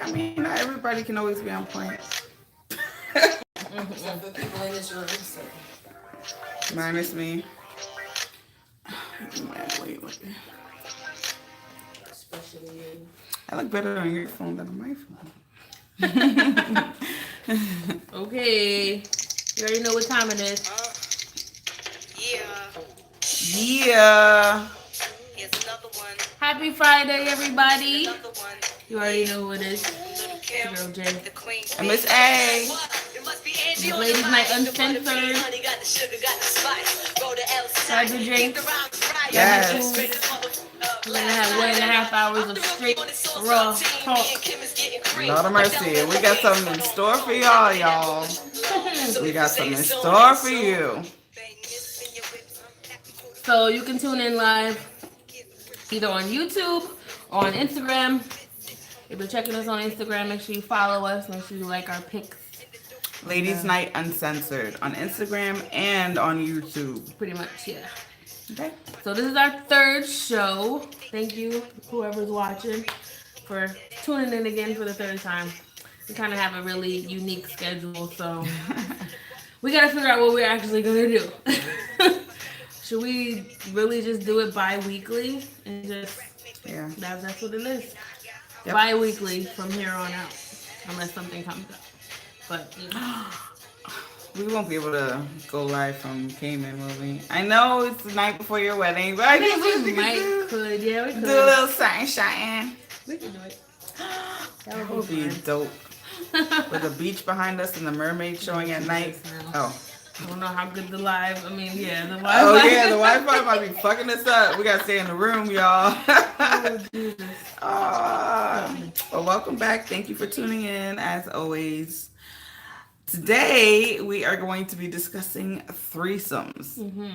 I mean, not everybody can always be on point. Except for people in this room. So. Minus me. Wait. Especially you. I look better on your phone than on my phone. Okay. You already know what time it is. Yeah. Here's another one. Happy Friday, everybody. Another one. You already know who it is. Little It's Kim, your girl Jay. the queen. And Miss A. It's Ladies Night Uncensored. Tried to drink. Yes. We're gonna have 1.5 hours of straight raw talk. Lord of mercy. We got something in store for y'all. We got something in store for you. So you can tune in live either on YouTube or on Instagram. If you're checking us on Instagram, make sure you follow us. Make sure you like our pics. Ladies Night Uncensored on Instagram and on YouTube. Pretty much, yeah. Okay. So this is our third show. Thank you, whoever's watching, for tuning in again for the third time. We kind of have a really unique schedule, so we got to figure out what we're actually going to do. Should we really just do it bi-weekly and just, Yeah. that's what it is. Yep. Bi-weekly from here on out, unless something comes up. But, you know. We won't be able to go live from Cayman, will we? I know it's the night before your wedding, but I guess we could. Yeah, we could. do a little sunshine. We could do it. That would be dope. With the beach behind us and the mermaid showing at night. Oh. I don't know how good the live. I mean, yeah, the Wi-Fi. Oh yeah, the Wi-Fi might be fucking us up. We gotta stay in the room, y'all. Oh, Jesus. Well, welcome back. Thank you for tuning in, as always. Today we are going to be discussing threesomes. Mm-hmm.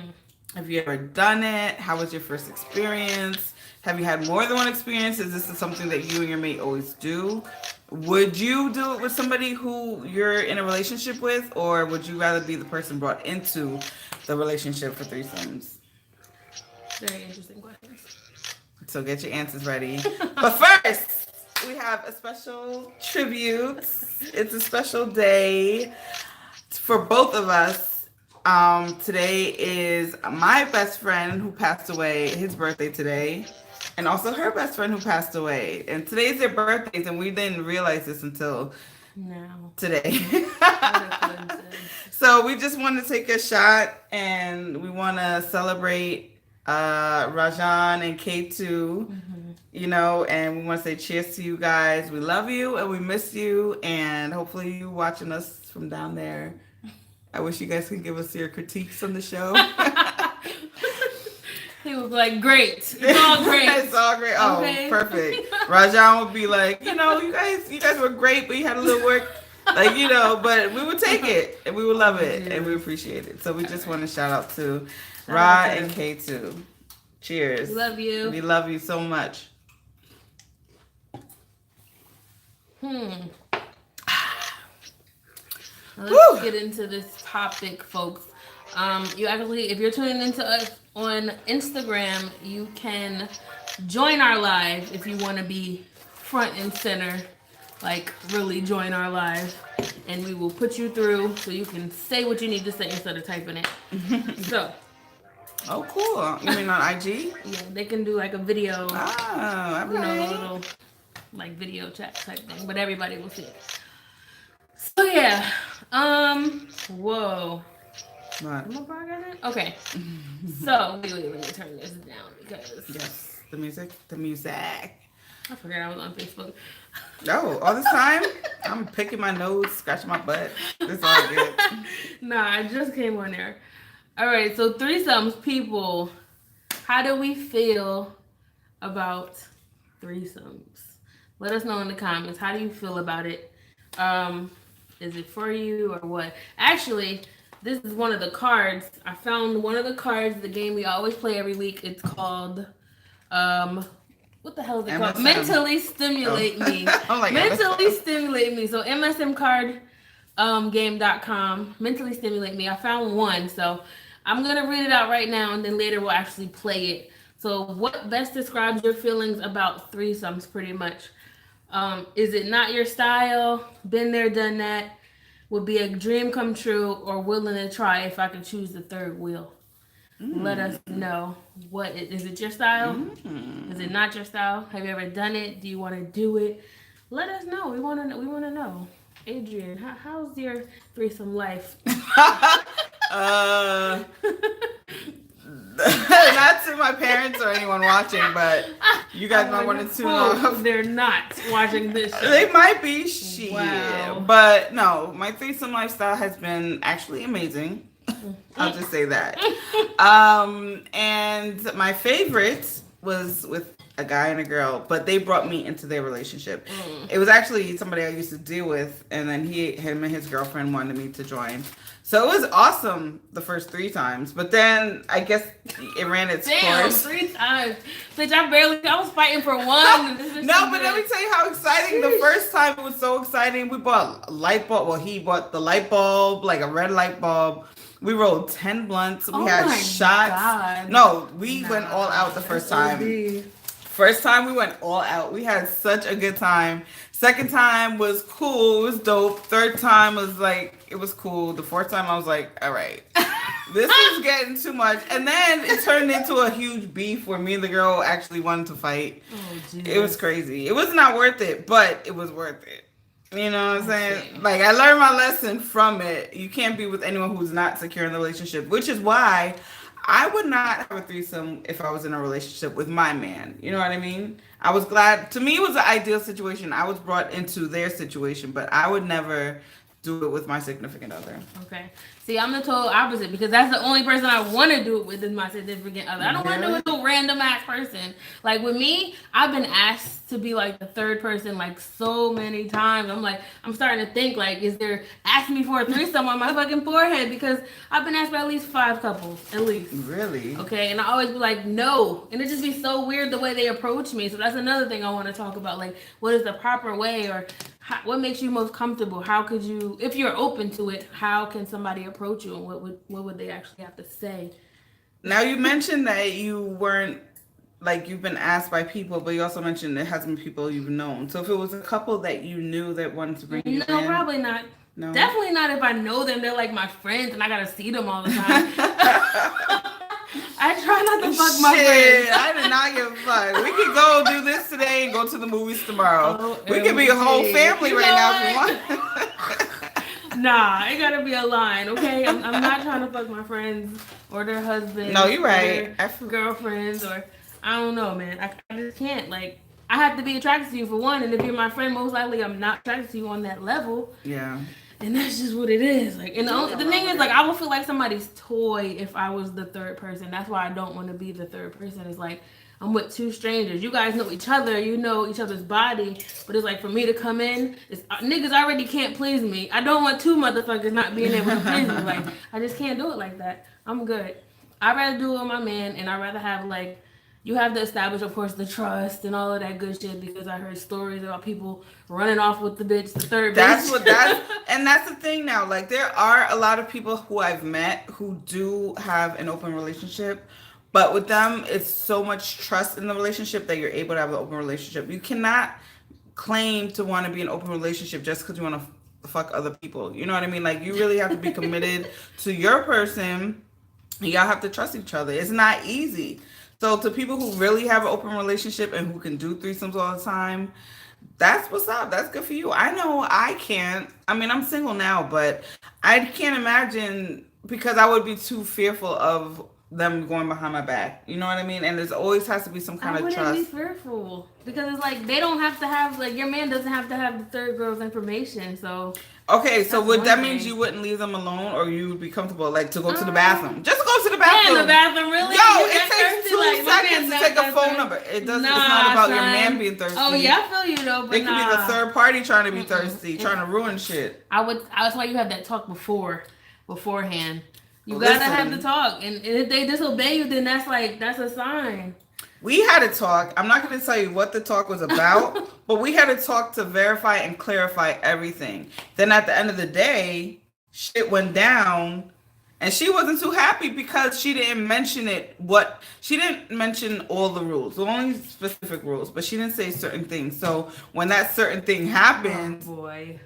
Have you ever done it? How was your first experience? Have you had more than one experience? Is this something that you and your mate always do? Would you do it with somebody who you're in a relationship with, or would you rather be the person brought into the relationship for threesomes? Very interesting questions. So get your answers ready. But first, we have a special tribute. It's a special day for both of us. Today is my best friend who passed away, his birthday today, and also her best friend who passed away. And today's their birthdays, and we didn't realize this until today. So we just want to take a shot, and we want to celebrate Rajan and K2, you know, and we want to say cheers to you guys. We love you, and we miss you, and hopefully you watching us from down there. I wish you guys could give us your critiques on the show. He was like, great. It's all great. It's all great. Oh, okay. Perfect. Rajan would be like, you know, you guys were great, but you had a little work. Like, you know, but we would take it, and we would love it, and we appreciate it. So we just want to shout out to Ra and K2. Cheers. We love you. We love you so much. Let's get into this topic, folks. You actually, if you're tuning into us on Instagram, you can join our live if you want to be front and center, like really join our live, and we will put you through so you can say what you need to say instead of typing it. So. Oh, cool. You mean on IG? Yeah, they can do like a video. Oh, you know, a little like video chat type thing, but everybody will see it. So yeah, whoa. What? Okay. So wait, let me turn this down because yes, the music. I forgot I was on Facebook. No, all this time I'm picking my nose, scratching my butt. It's all good. Nah, I just came on there. All right, so threesomes, people. How do we feel about threesomes? Let us know in the comments. How do you feel about it? Is it for you or what? Actually, this is one of the cards. I found one of the cards, the game we always play every week. It's called, what the hell is it called? Mentally Stimulate Me. Like, Mentally Stimulate Me. So msmcard.game.com. Mentally Stimulate Me. I found one. So I'm going to read it out right now, and then later we'll actually play it. So what best describes your feelings about threesomes, pretty much? Is it not your style? Been there, done that. Would be a dream come true, or willing to try if I could choose the third wheel. Let us know. Is it your style? Is it not your style? Have you ever done it? Do you want to do it? Let us know. We want to. We want to know. Adrian, how's your threesome life? Not to my parents or anyone watching, but you guys might want to tune off. They're not watching this show. They might be shit. Wow. But no, my threesome lifestyle has been actually amazing. I'll just say that. And my favorite was with a guy and a girl, but they brought me into their relationship. It was actually somebody I used to deal with, and then him and his girlfriend wanted me to join. So it was awesome the first 3 times, but then I guess it ran its course. 3 times. Bitch, I was fighting for one. No, but let me tell you how exciting. The first time it was so exciting. We bought a light bulb. Well, he bought the light bulb, like a red light bulb. We rolled 10 blunts. We had shots. God. No, we went all out the first time. First time we went all out. We had such a good time. Second time was cool. It was dope. Third time was like, it was cool. The fourth time I was like, all right, this is getting too much. And then it turned into a huge beef where me and the girl actually wanted to fight. Oh, it was crazy. It was not worth it, but it was worth it. You know what I'm saying? Like, I learned my lesson from it. You can't be with anyone who's not secure in the relationship, which is why I would not have a threesome if I was in a relationship with my man. You know what I mean? I was glad. To me, it was an ideal situation. I was brought into their situation, but I would never do it with my significant other. Okay. See, I'm the total opposite because that's the only person I want to do it with is my significant other. I don't want to do it with a random ass person. Like with me, I've been asked to be like the third person like so many times. I'm starting to think like, is there asking me for a threesome on my fucking forehead? Because I've been asked by at least 5 couples, at least. Really? Okay, and I always be like, no. And it just be so weird the way they approach me. So that's another thing I want to talk about. Like, what is the proper way or what makes you most comfortable? How could you, if you're open to it, how can somebody approach you and what would they actually have to say? Now you mentioned that you weren't, like, you've been asked by people, but you also mentioned it has been people you've known. So if it was a couple that you knew that wanted to bring you in. No, probably not. No? Definitely not if I know them. They're like my friends and I gotta see them all the time. I try not to fuck my friends. I did not give a fuck. We could go do this today and go to the movies tomorrow. We could be a whole family right now if we want. Nah, it gotta be a line, okay? I'm not trying to fuck my friends or their husbands. No, you're right. Or girlfriends or I don't know, man. I just can't. Like, I have to be attracted to you for one, and if you're my friend, most likely I'm not attracted to you on that level. Yeah. And that's just what it is. Like, and the thing is, like, I would feel like somebody's toy if I was the third person. That's why I don't want to be the third person. It's like I'm with 2 strangers. You guys know each other. You know each other's body. But it's like for me to come in, niggas already can't please me. I don't want 2 motherfuckers not being able to please me. Like, I just can't do it like that. I'm good. I'd rather do it with my man, and I'd rather have, like, you have to establish, of course, the trust and all of that good shit because I heard stories about people running off with the bitch, the third bitch. And that's the thing now. Like, there are a lot of people who I've met who do have an open relationship, but with them, it's so much trust in the relationship that you're able to have an open relationship. You cannot claim to want to be in an open relationship just because you want to fuck other people. You know what I mean? Like, you really have to be committed to your person. Y'all have to trust each other. It's not easy. So to people who really have an open relationship and who can do threesomes all the time, that's what's up. That's good for you. I know I can't. I mean, I'm single now, but I can't imagine because I would be too fearful of them going behind my back. You know what I mean? And there's always has to be some kind of trust. I wouldn't be fearful because it's like they don't have to have, like, your man doesn't have to have the third girl's information. So okay, so that means you wouldn't leave them alone, or you would be comfortable, like, to go to the bathroom. Just go to the bathroom. Yeah, in the bathroom, really? Yo, it takes 2 seconds to take a phone number. It's not about your man being thirsty. Oh yeah, I feel you though. But it could be the third party trying to be thirsty, trying to ruin shit. That's why you have that talk beforehand. You gotta have the talk, and if they disobey you, then that's a sign. We had a talk. I'm not going to tell you what the talk was about, but we had a talk to verify and clarify everything. Then at the end of the day, shit went down, And she wasn't too happy because she didn't mention she didn't mention all the rules, only specific rules, but she didn't say certain things. So when that certain thing happened,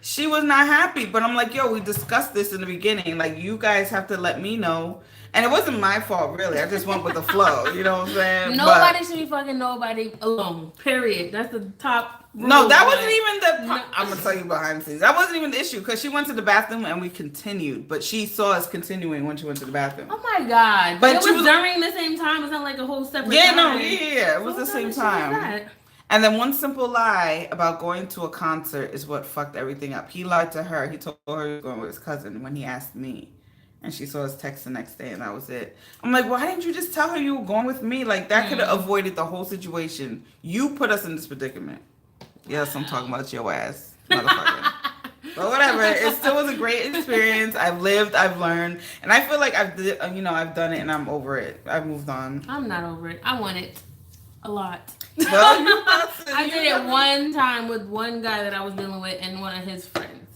she was not happy. But I'm like, yo, we discussed this in the beginning. Like, you guys have to let me know. And it wasn't my fault, really. I just went with the flow. You know what I'm saying? Nobody should be fucking nobody alone. Period. That's the top rule. No, that wasn't even I'm going to tell you behind the scenes. That wasn't even the issue because she went to the bathroom and we continued. But she saw us continuing when she went to the bathroom. Oh, my God. But it was during the same time. It's not like a whole separate time. Yeah. It was the same time. And then one simple lie about going to a concert is what fucked everything up. He lied to her. He told her he was going with his cousin when he asked me. And she saw his text the next day, and that was it. I'm like, why didn't you just tell her you were going with me? Like, that could have avoided the whole situation. You put us in this predicament. Yes, I'm talking about your ass, motherfucker. But whatever. It still was a great experience. I've lived, I've learned, and I feel like I've done it, and I'm over it. I've moved on. I'm not over it. I want it a lot. Well, I did it one time with one guy that I was dealing with and one of his friends.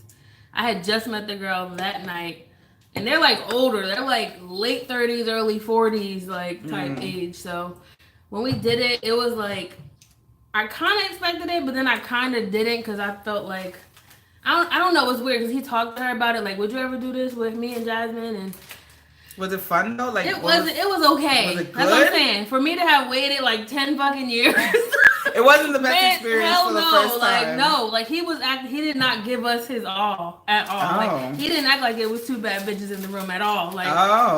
I had just met the girl that night. And they're like older. They're like late 30s, early 40s, like type age. So when we did it, it was like I kind of expected it, but then I kind of didn't because I felt like I don't know. It was weird because he talked to her about it. Like, would you ever do this with me and Jasmine? And was it fun though? Like it was okay. Was it good? That's what I'm saying. For me to have waited like 10 fucking years. It wasn't the best experience for the first time. Like he did not give us his all at all. Like he didn't act like it was two bad bitches in the room at all. Like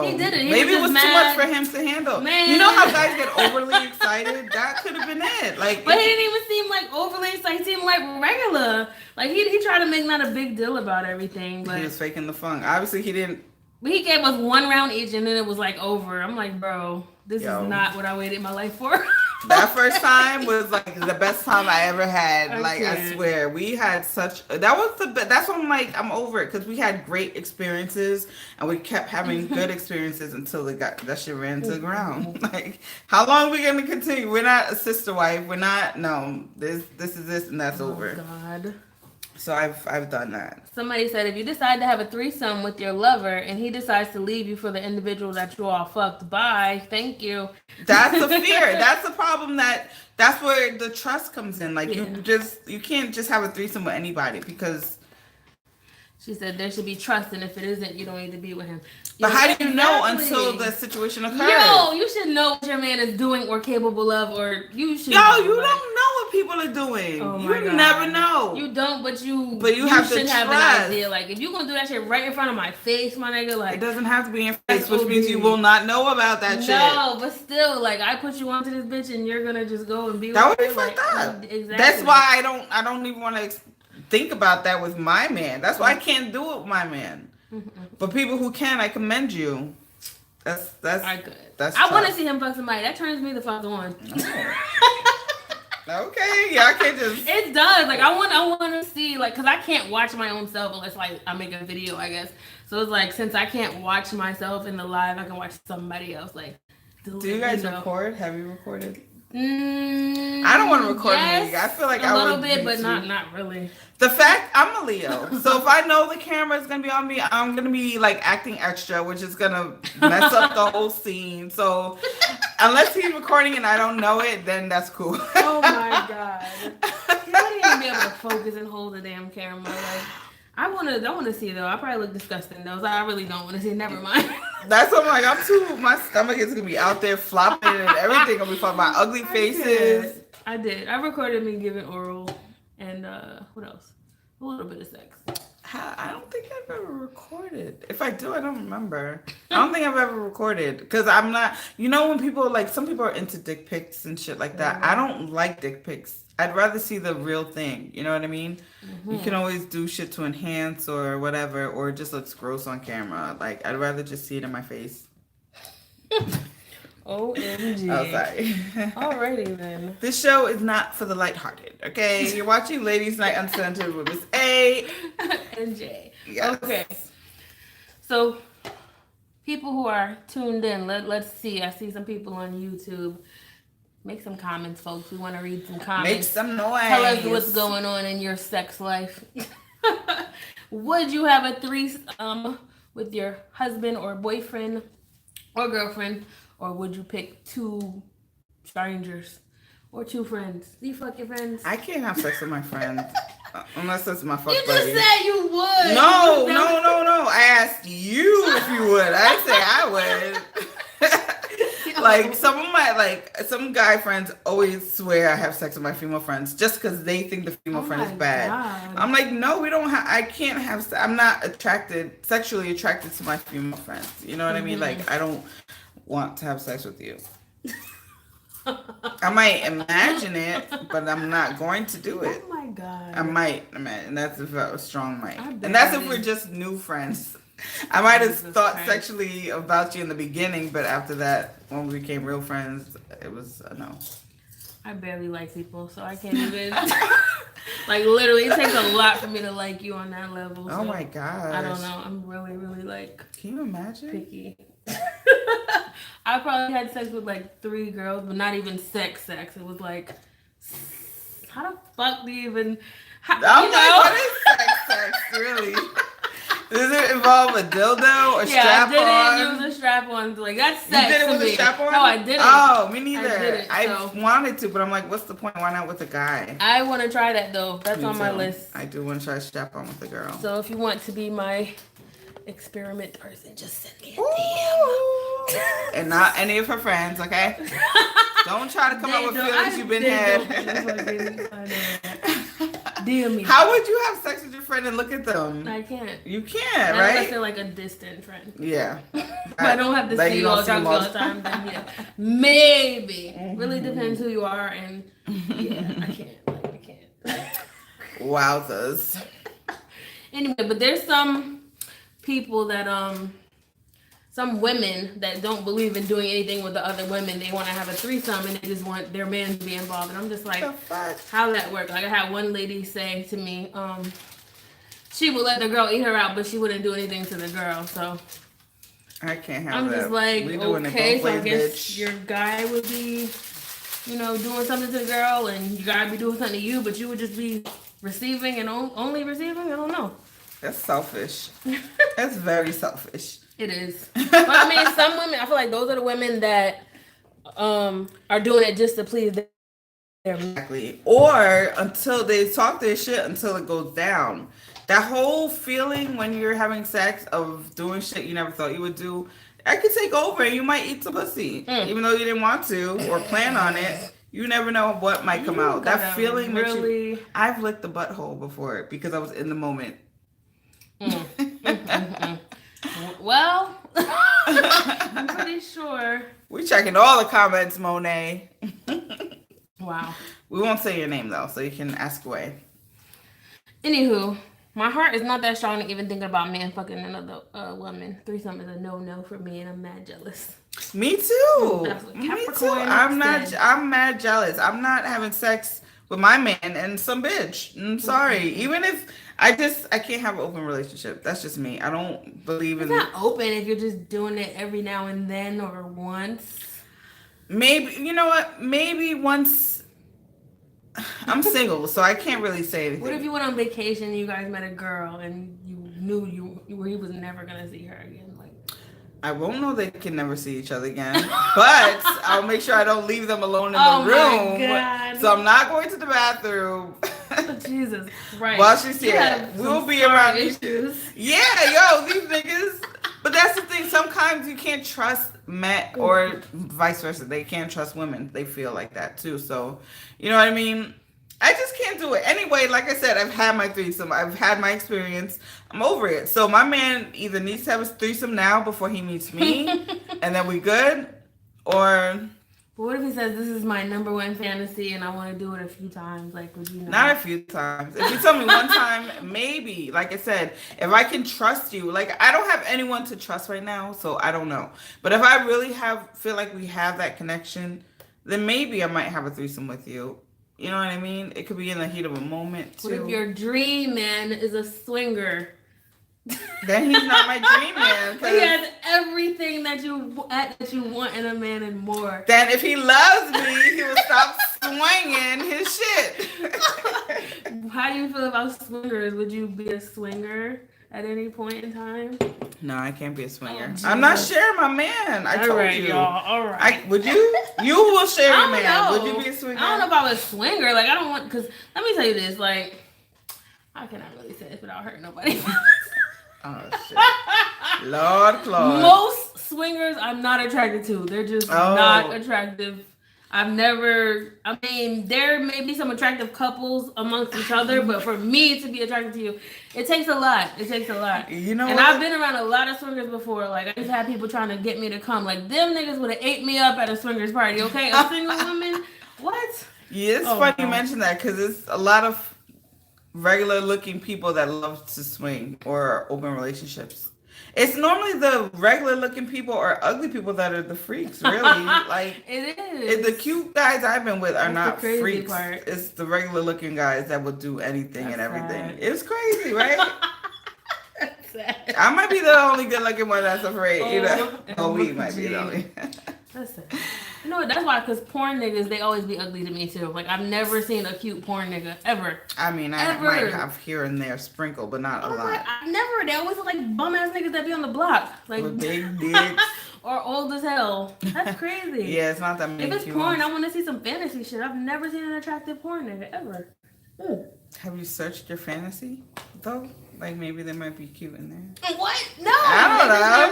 he didn't. Maybe it was too much for him to handle. Man. You know how guys get overly excited? That could have been it. Like, but he didn't even seem like overly excited. He seemed like regular. Like he tried to make not a big deal about everything. But he was faking the funk. Obviously, he didn't. But he gave us one round each, and then it was like over. I'm like, bro, this is not what I waited my life for. That first time was like the best time I ever had. I swear, we had that's what I'm like. I'm over it because we had great experiences and we kept having good experiences until that shit ran to the ground. Like, how long are we gonna continue? We're not a sister wife. We're not. No, this is this and that's over. God. So I've done that. Somebody said if you decide to have a threesome with your lover and he decides to leave you for the individual that you all fucked, bye, thank you. That's a fear. That's a problem. That's where the trust comes in. Like you can't just have a threesome with anybody because. She said there should be trust, and if it isn't, you don't need to be with him. But how do you know until the situation occurs? You should know what your man is doing or capable of, or you should. You don't know what people are doing. Oh you never know. You don't, but you should have an idea. Like, if you're gonna do that shit right in front of my face, my nigga, like it doesn't have to be in your face, which means you will not know about that shit. No, but still, like I put you onto this bitch, and you're gonna just go and be. That would be fucked up. Exactly. That's why I don't even want to think about that with my man. That's why I can't do it with my man. But people who can, I commend you. That's I could. I want to see him fuck somebody. That turns me the fuck on. Okay, yeah, I can't just. It does. Like I want to see, like, cause I can't watch my own self unless like I make a video, I guess. So it's like since I can't watch myself in the live, I can watch somebody else. Like, do you guys record? Have you recorded? I don't want to record me. I feel like a little bit, but not really. The fact I'm a Leo, so if I know the camera is gonna be on me, I'm gonna be like acting extra, which is gonna mess up the whole scene. So unless he's recording and I don't know it, then that's cool. Oh my god, you wouldn't even be able to focus and hold the damn camera. Like I want to see though. I probably look disgusting though. So I really don't want to see. Never mind. That's what I'm like. My stomach is gonna be out there flopping and everything gonna be flopping. My ugly faces. I did. I recorded me giving oral and what else? A little bit of sex. I don't think I've ever recorded. If I do, I don't remember. I don't think I've ever recorded because I'm not. You know when people like some people are into dick pics and shit like that. I don't like dick pics. I'd rather see the real thing. You know what I mean? You can always do shit to enhance or whatever, or it just looks gross on camera. Like I'd rather just see it in my face. OMG. Oh, sorry. Alrighty then. This show is not for the lighthearted, okay? You're watching Ladies Night Uncensored with Miss A and J. Yes. Okay. So, people who are tuned in, let's see. I see some people on YouTube. Make some comments, folks. We want to read some comments. Make some noise. Tell us what's going on in your sex life. Would you have a threesome with your husband or boyfriend or girlfriend, or would you pick two strangers or two friends? Do you fuck your friends? I can't have sex with my friend unless it's my fuck You just buddy. said you would. No. I asked you if you would. I didn't say I would. Like some guy friends always swear I have sex with my female friends just because they think the female friend is bad. God. I'm like, no, we don't have. I can't have. I'm not sexually attracted to my female friends. You know what I mean? Like, I don't want to have sex with you. I might imagine it, but I'm not going to do it. Oh my God. I might imagine. That's a strong might. And that's if we're just new friends. I might have thought sexually about you in the beginning, but after that, when we became real friends, it was a no. I barely like people, so I can't even. Like, literally, it takes a lot for me to like you on that level. So Oh my god! I don't know. I'm really, really like. Can you imagine? Picky. I probably had sex with like 3 girls, but not even sex. It was like, how the fuck do you even? What is sex? Really? Does it involve a dildo or strap on? I didn't use a strap on. Like, that's sex. You did it to with me. a strap on? No, I didn't. Oh, me neither. I didn't, I wanted to, but I'm like, what's the point? Why not with a guy? I want to try that though. That's Me on my too. list. I do want to try strap on with a girl. So if you want to be my experiment person, just send me a Ooh. DM. And not any of her friends, okay? Don't try to come up with feelings you've been had. DM me. How would you have sex with your friend and look at them? I can't. You can't, Unless right? they're like a distant friend. Yeah. But I don't have to Like see you you all don't see talk them to you all the time. Then yeah, maybe. Really depends who you are, and yeah, I can't. Like, I can't. Wowzers. Anyway, but there's some people that some women that don't believe in doing anything with the other women. They want to have a threesome and they just want their man to be involved. And I'm just like, how that work? Like, I had one lady say to me, she would let the girl eat her out, but she wouldn't do anything to the girl. So I can't have I'm that. just like, We doing okay, it both so I ways, guess bitch. your guy would be, doing something to the girl, and your guy would be doing something to you, but you would just be receiving and only receiving. I don't know. That's selfish. That's very selfish. It is. But I mean, some women, I feel like those are the women that are doing it just to please their Exactly. Or until they talk their shit until it goes down. That whole feeling when you're having sex of doing shit you never thought you would do, I could take over and you might eat some pussy. Even though you didn't want to or plan on it. You never know what might come out. That feeling really... I've licked the butthole before because I was in the moment. Well, I'm pretty sure. We're checking all the comments, Monet. Wow. We won't say your name though, so you can ask away. Anywho, my heart is not that strong to even think about man fucking another woman. Threesome is a no for me, and I'm mad jealous. Me too. Me too. I'm mad jealous. I'm not having sex with my man and some bitch. I'm sorry. Even if I can't have an open relationship. That's just me. I don't believe in. It's not open if you're just doing it every now and then or once. Maybe, you know what? Maybe once. I'm single, so I can't really say anything. What if you went on vacation and you guys met a girl and you knew you was never gonna see her again? Like, I won't know they can never see each other again, but I'll make sure I don't leave them alone in the room. My God. So I'm not going to the bathroom. Oh, Jesus Christ. While she's here, we'll be around issues. Yeah, yo, these niggas. But that's the thing. Sometimes you can't trust men, or vice versa. They can't trust women. They feel like that too. So, you know what I mean? I just can't do it. Anyway, like I said, I've had my threesome. I've had my experience. I'm over it. So my man either needs to have a threesome now before he meets me, and then we good, or... But what if he says, this is my number one fantasy and I want to do it a few times? Like, would you know? Not a few times. If you tell me one time, maybe. Like I said, if I can trust you. Like, I don't have anyone to trust right now, so I don't know. But if I really feel like we have that connection, then maybe I might have a threesome with you. You know what I mean? It could be in the heat of a moment, too. What if your dream man is a swinger? Then he's not my dream man. He has everything that you want in a man and more. Then if he loves me, he will stop swinging his shit. How do you feel about swingers? Would you be a swinger? at any point in time? No, I can't be a swinger. Oh, I'm not Jesus. sharing my man. I told you. Y'all. All right. Would you? You will share your I don't man. know. Would you be a swinger? I don't know if I was a swinger. Like, I don't want, because let me tell you this. Like, how can I really say this without hurting nobody? Oh, shit. Lord Claude. Most swingers I'm not attracted to. They're just not attractive. I've never, I mean, there may be some attractive couples amongst each other, but for me to be attracted to you, it takes a lot. It takes a lot. You know and what? I've been around a lot of swingers before. Like, I just had people trying to get me to come. Like, them niggas would have ate me up at a swingers party, okay? A single woman? What? Yeah, it's funny you mention that because it's a lot of regular looking people that love to swing or open relationships. It's normally the regular looking people or ugly people that are the freaks, really. Like it is. The cute guys I've been with are That's not the crazy freaks. part. It's the regular looking guys that will do anything and everything. Sad. It's crazy, right? That's sad. I might be the only good looking one that's afraid, you know. Oh, We might be the only. That's sad. You know what? That's why, because porn niggas, they always be ugly to me too. Like, I've never seen a cute porn nigga ever. I mean, I might have here and there sprinkle, but not a lot. Like, I never. They always look like bum ass niggas that be on the block, like With big dicks. or old as hell. That's crazy. Yeah, it's not that many. If it's cute porn, ones. I want to see some fantasy shit. I've never seen an attractive porn nigga ever. Have you searched your fantasy though? Like maybe there might be cute in there. What? No. I don't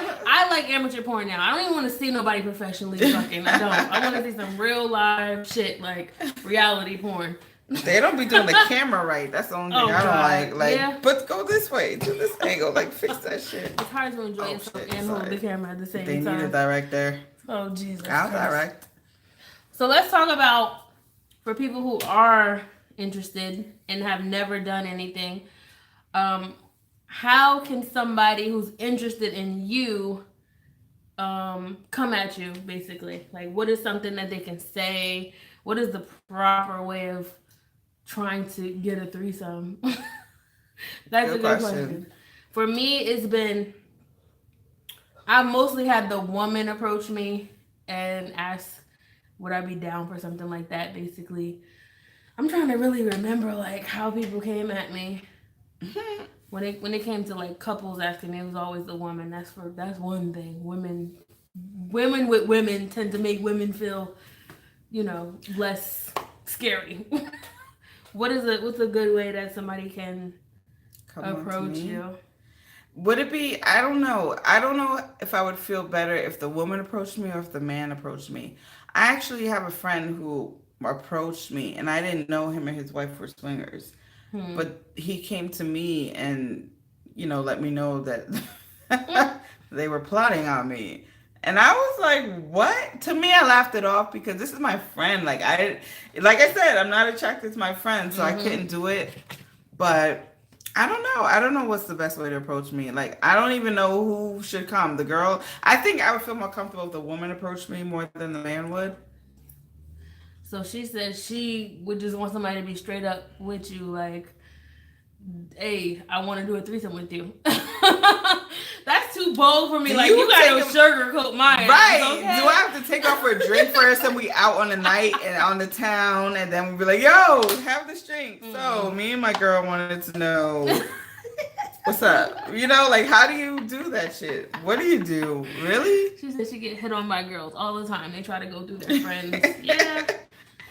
know. I like amateur porn now. I don't even want to see nobody professionally fucking. I don't. I want to see some real live shit, like reality porn. They don't be doing the camera right. That's the only thing I don't like. Like, yeah. But go this way, do this angle, like fix that shit. It's hard to enjoy yourself and hold the camera at the same They time. need a director. Oh Jesus. I'll direct. So let's talk about, for people who are interested and have never done anything, how can somebody who's interested in you come at you, basically? Like, what is something that they can say? What is the proper way of trying to get a threesome? That's a good question. For me, it's been, I mostly had the woman approach me and ask, would I be down for something like that, basically. I'm trying to really remember, like, how people came at me. When it came to, like, couples asking me, it was always the woman. That's one thing. Women with women tend to make women feel, you know, less scary. What's a good way that somebody can approach you? Would it be, I don't know. I don't know if I would feel better if the woman approached me or if the man approached me. I actually have a friend who approached me, and I didn't know him and his wife were swingers. But he came to me and, you know, let me know that they were plotting on me. And I was like, what? To me, I laughed it off because this is my friend. Like I said, I'm not attracted to my friend, so I couldn't do it. But I don't know. I don't know what's the best way to approach me. Like, I don't even know who should come. The girl, I think I would feel more comfortable if the woman approached me more than the man would. So she said she would just want somebody to be straight up with you, like, hey, I want to do a threesome with you. That's too bold for me. Like, you gotta sugarcoat mine. Right. Okay? Do I have to take her for a drink first and we out on the night and on the town and then we be like, yo, have this drink. So me and my girl wanted to know what's up. You know, like, how do you do that shit? What do you do? Really? She said she get hit on by girls all the time. They try to go through their friends. Yeah.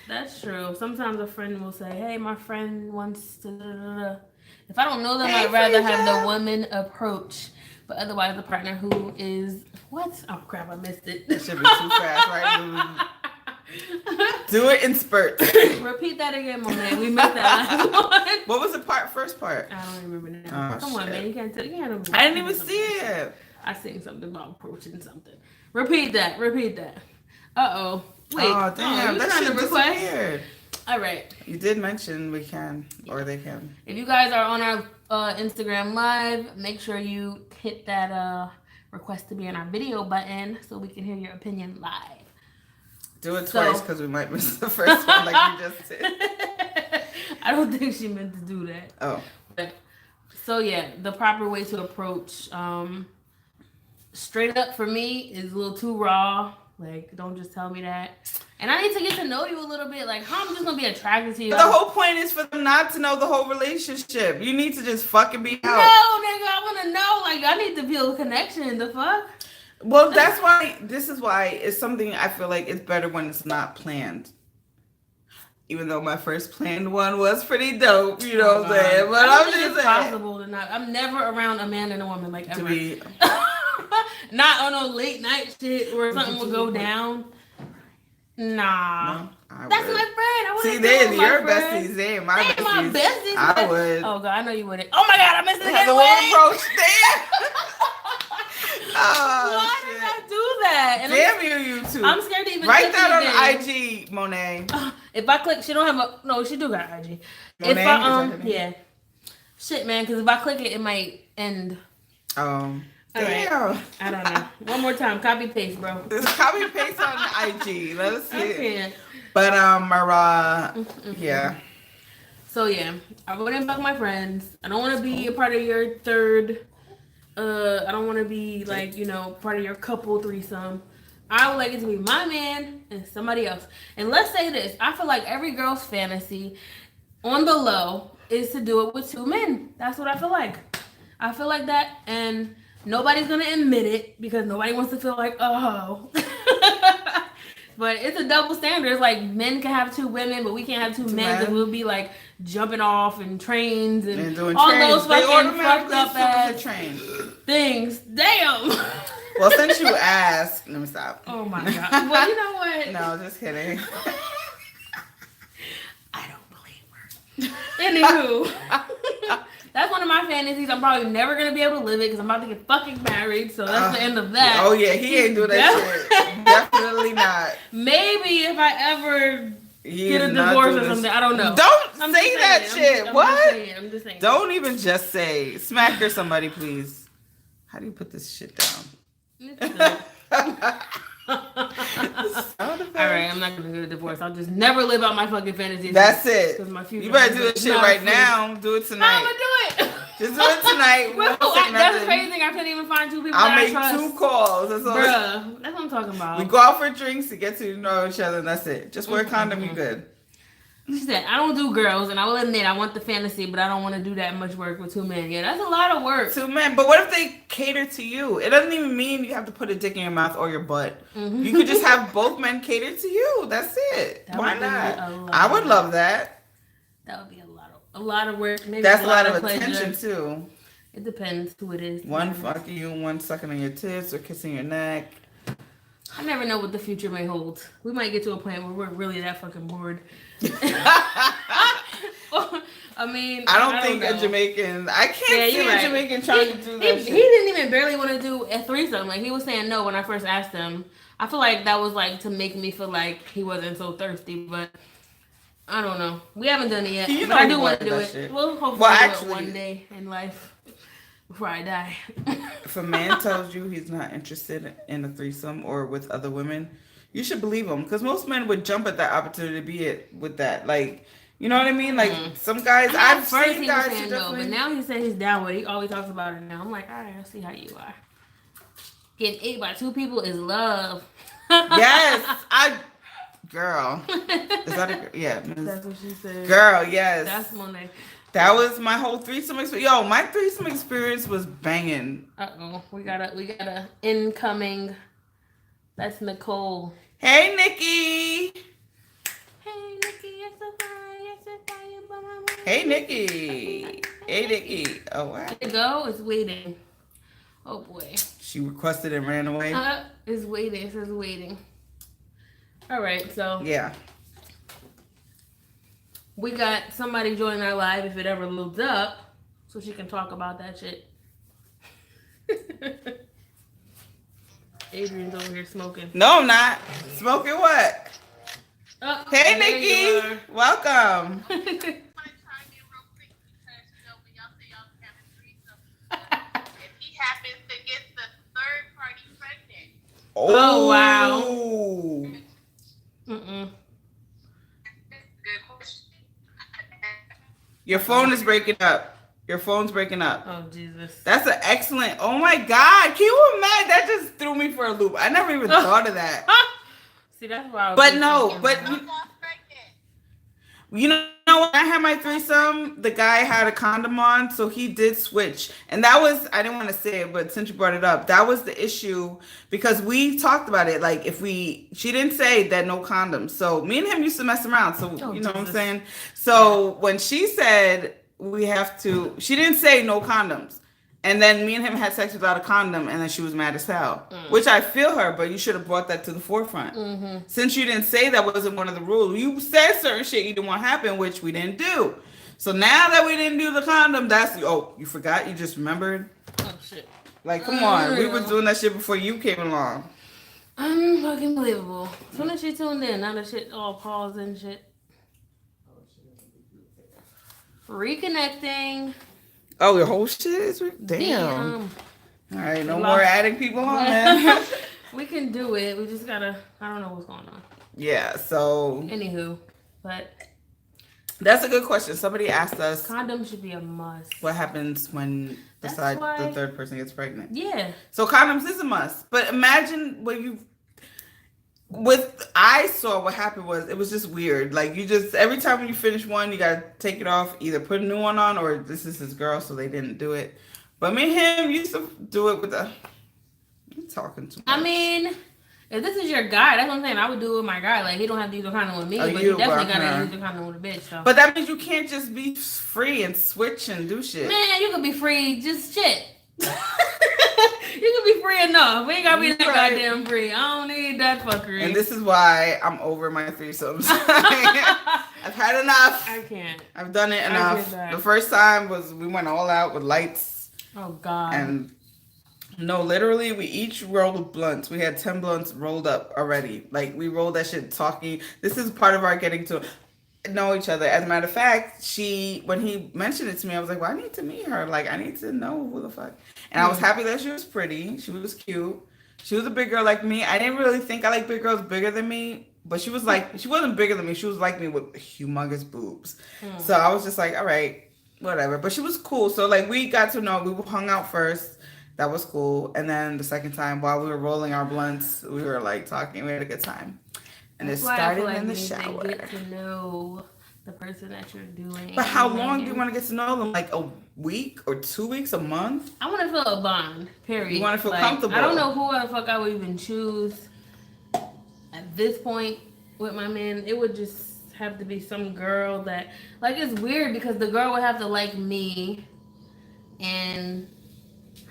That's true. Sometimes a friend will say, hey, my friend wants to... If I don't know them, I'd rather have the woman approach. But otherwise, the partner who is... What? Oh, crap, I missed it. That should be too fast, right? Do it in spurts. Repeat that again, my man. We missed that last one. What was the first part? I don't remember now. Oh, Come on, man. You can't tell. I didn't even see it. I seen something about approaching something. Repeat that. Uh-oh. Wait. Oh, damn. That shit was weird. All right. You did mention we can, or they can. If you guys are on our Instagram Live, make sure you hit that request to be in our video button so we can hear your opinion live. Do it twice because we might miss the first one like you just did. I don't think she meant to do that. Oh. So, yeah, the proper way to approach straight up for me is a little too raw. Like, don't just tell me that. And I need to get to know you a little bit. Like, how I'm just gonna be attracted to you? But the whole point is for them not to know the whole relationship. You need to just fucking be out. No, nigga, I want to know. Like, I need to feel a connection. The fuck? Well, that's why. This is why it's something I feel like it's better when it's not planned. Even though my first planned one was pretty dope, you know what I'm saying? But I'm just saying. It's possible to not. I'm never around a man and a woman like ever. To be not on a late night shit where something will go down. Nah. No, that's my friend. I See, wouldn't they're do your my friend. besties. They ain't my They ain't besties. my besties. I would. Oh, God, I know you wouldn't. Oh, my God, I missed it. Have the one approach there. Why did I do that? And Damn you two. I'm scared to even write that click on IG, Monet. If I click, she don't have a. No, she do got IG. Monet, If I is that her name? yeah. Shit, man, because if I click it, it might end. Damn. Right. I don't know. One more time, copy paste, bro. Just copy and paste on IG. Let us see it. Okay. But yeah. So yeah, I wouldn't fuck my friends. I don't want to be a part of your third. I don't want to be like, you know, part of your couple threesome. I would like it to be my man and somebody else. And let's say this: I feel like every girl's fantasy, on the low, is to do it with two men. That's what I feel like. I feel like that, and nobody's gonna admit it because nobody wants to feel like oh. But it's a double standard. It's like men can have two women, but we can't have two men because we'll be like jumping off and trains and doing all trains. those fucking fucked up ass train. things. Damn. Well, since you asked, let me stop. Oh my God. Well, you know what? No, just kidding. I don't believe her. Anywho. That's one of my fantasies. I'm probably never going to be able to live it because I'm about to get fucking married. So that's the end of that. Oh, yeah. He ain't doing that shit. Definitely not. Maybe if I ever get a divorce or something. I don't know. Don't say that shit. I'm what? I'm just saying. Don't even just say. Smack her somebody, please. How do you put this shit down? Alright, I'm not gonna get a divorce. I'll just never live out my fucking fantasies. That's it. My future You better do this shit right now. Do it tonight. I'm gonna do it. Just do it tonight. That's the crazy thing. I couldn't even find two people I'll that make I trust. 2 calls. That's all. Bruh, that's what I'm talking about. We go out for drinks to get to know each other, and that's it. Just wear a condom, you good. She said, I don't do girls, and I will admit I want the fantasy, but I don't want to do that much work with 2 men. Yeah, that's a lot of work. 2 men. But what if they cater to you? It doesn't even mean you have to put a dick in your mouth or your butt. Mm-hmm. You could just have both men cater to you. That's it. Why not? I would love that. That would be a lot of work. Maybe that's a lot of pleasure. attention too. It depends who it is. One fucking you, one sucking on your tits or kissing your neck. I never know what the future may hold. We might get to a point where we're really that fucking bored. I mean, I don't think know. a Jamaican. I can't see a Jamaican trying to do that. He didn't even barely want to do a threesome. Like he was saying no when I first asked him. I feel like that was like to make me feel like he wasn't so thirsty, but I don't know. We haven't done it yet. But I do want to do it. Shit. We'll hopefully do it one day in life before I die. If a man tells you he's not interested in a threesome or with other women, you should believe him because most men would jump at that opportunity to be it with that. Like, you know what I mean? Like some guys, I've seen guys saying no, but now he said he's down with it. He always talks about it now. I'm like, all right, I see how you are. Getting ate by 2 people is love. Yes, girl. Is that a girl? Yeah. That's what she said. Girl, yes. That's Monet. That was my whole threesome experience. Yo, my threesome experience was banging. We got a incoming. That's Nicole. Hey, Nikki. Hey, Nikki. Hey, Nikki. Hey, Nikki. Oh, wow. It go. It's waiting. Oh boy. She requested and ran away. It's waiting. It says waiting. All right. So yeah. We got somebody joining our live if it ever loads up, so she can talk about that shit. Adrian's over here smoking. No, I'm not. Smoking what? Hey, Nikki. Welcome. Happens to get the third party pregnant. Oh wow. Good question. Your phone is breaking up. Your phone's breaking up. Oh, Jesus. That's an excellent. Oh my God. Can you imagine? That just threw me for a loop. I never even thought of that. See, that's why I was But thinking. no, but I got pregnant. you know when I had my threesome, the guy had a condom on, so he did switch. And that was, I didn't want to say it, but since you brought it up, that was the issue because we talked about it. Like she didn't say that no condoms. So me and him used to mess around. So you know what I'm saying? So when she said she didn't say no condoms. And then me and him had sex without a condom, and then she was mad as hell. Which I feel her, but you should have brought that to the forefront. Since you didn't say that wasn't one of the rules, you said certain shit you didn't want to happen, which we didn't do. So now that we didn't do the condom, you forgot? You just remembered? Oh, shit. Like, come on. We were doing that shit before you came along. Fucking believable. As soon as she tuned in, now the shit all paused and shit. Reconnecting. Oh, your whole shit is damn. All right, no more adding people on, man. We can do it. We just gotta. I don't know what's going on. Yeah. So. Anywho, but that's a good question. Somebody asked us. Condoms should be a must. What happens when the third person gets pregnant? Yeah. So condoms is a must. But imagine I saw what happened was it was just weird. Like every time you finish one, you gotta take it off, either put a new one on or this is his girl, so they didn't do it. But me and him used to do it with you're talking too much. I mean, if this is your guy, that's what I'm saying. I would do it with my guy. Like he don't have to use a condom with me, but you definitely gotta use a condom with a bitch. So. But that means you can't just be free and switch and do shit. Man, you could be free, just shit. You can be free enough. We ain't gotta be that goddamn free. I don't need that fuckery. And this is why I'm over my threesomes. I've had enough. I can't. I've done it enough. The first time was we went all out with lights. Oh God. And no, literally we each rolled blunts. We had 10 blunts rolled up already. Like we rolled that shit talking. This is part of our getting to know each other. As a matter of fact, when he mentioned it to me, I was like, well, I need to meet her. Like I need to know who the fuck. And I was happy that she was pretty. She was cute. She was a big girl like me. I didn't really think I like big girls bigger than me, but she wasn't bigger than me. She was like me with humongous boobs. So I was just like, all right, whatever. But she was cool. So like we got to know. We hung out first. That was cool. And then the second time, while we were rolling our blunts, we were like talking. We had a good time. And it started in the shower. Get to know the person that you're doing. But how long do you want to get to know them? Like a week or 2 weeks, a month? I want to feel a bond, period. You want to feel comfortable. I don't know who the fuck I would even choose at this point with my man. It would just have to be some girl that, like, it's weird because the girl would have to like me, and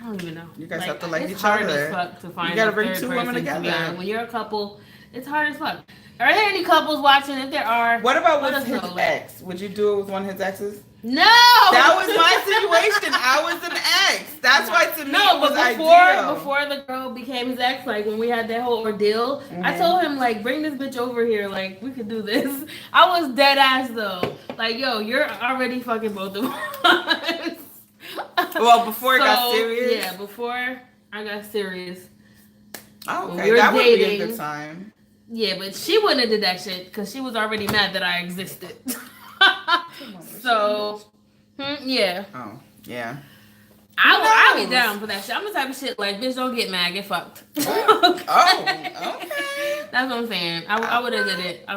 I don't even know. You guys have to like each other. It's hard as fuck to find. You gotta bring two women together. When you're a couple, it's hard as fuck. Are there any couples watching? If there are, what about with his ex? Would you do it with one of his exes? No. That was my situation. I was an ex. That's why to me it was ideal. Before the girl became his ex, like when we had that whole ordeal, I told him like, bring this bitch over here. Like we could do this. I was dead ass though. Like yo, you're already fucking both of us. Well, before it got serious. Yeah, before I got serious. Oh, okay, that would be a good time. Yeah, but she wouldn't have did that shit because she was already mad that I existed. So, yeah. Oh, yeah. I'll be down for that shit. I'm the type of shit like, bitch, don't get mad, get fucked. Oh, okay. That's what I'm saying. I would have did it. I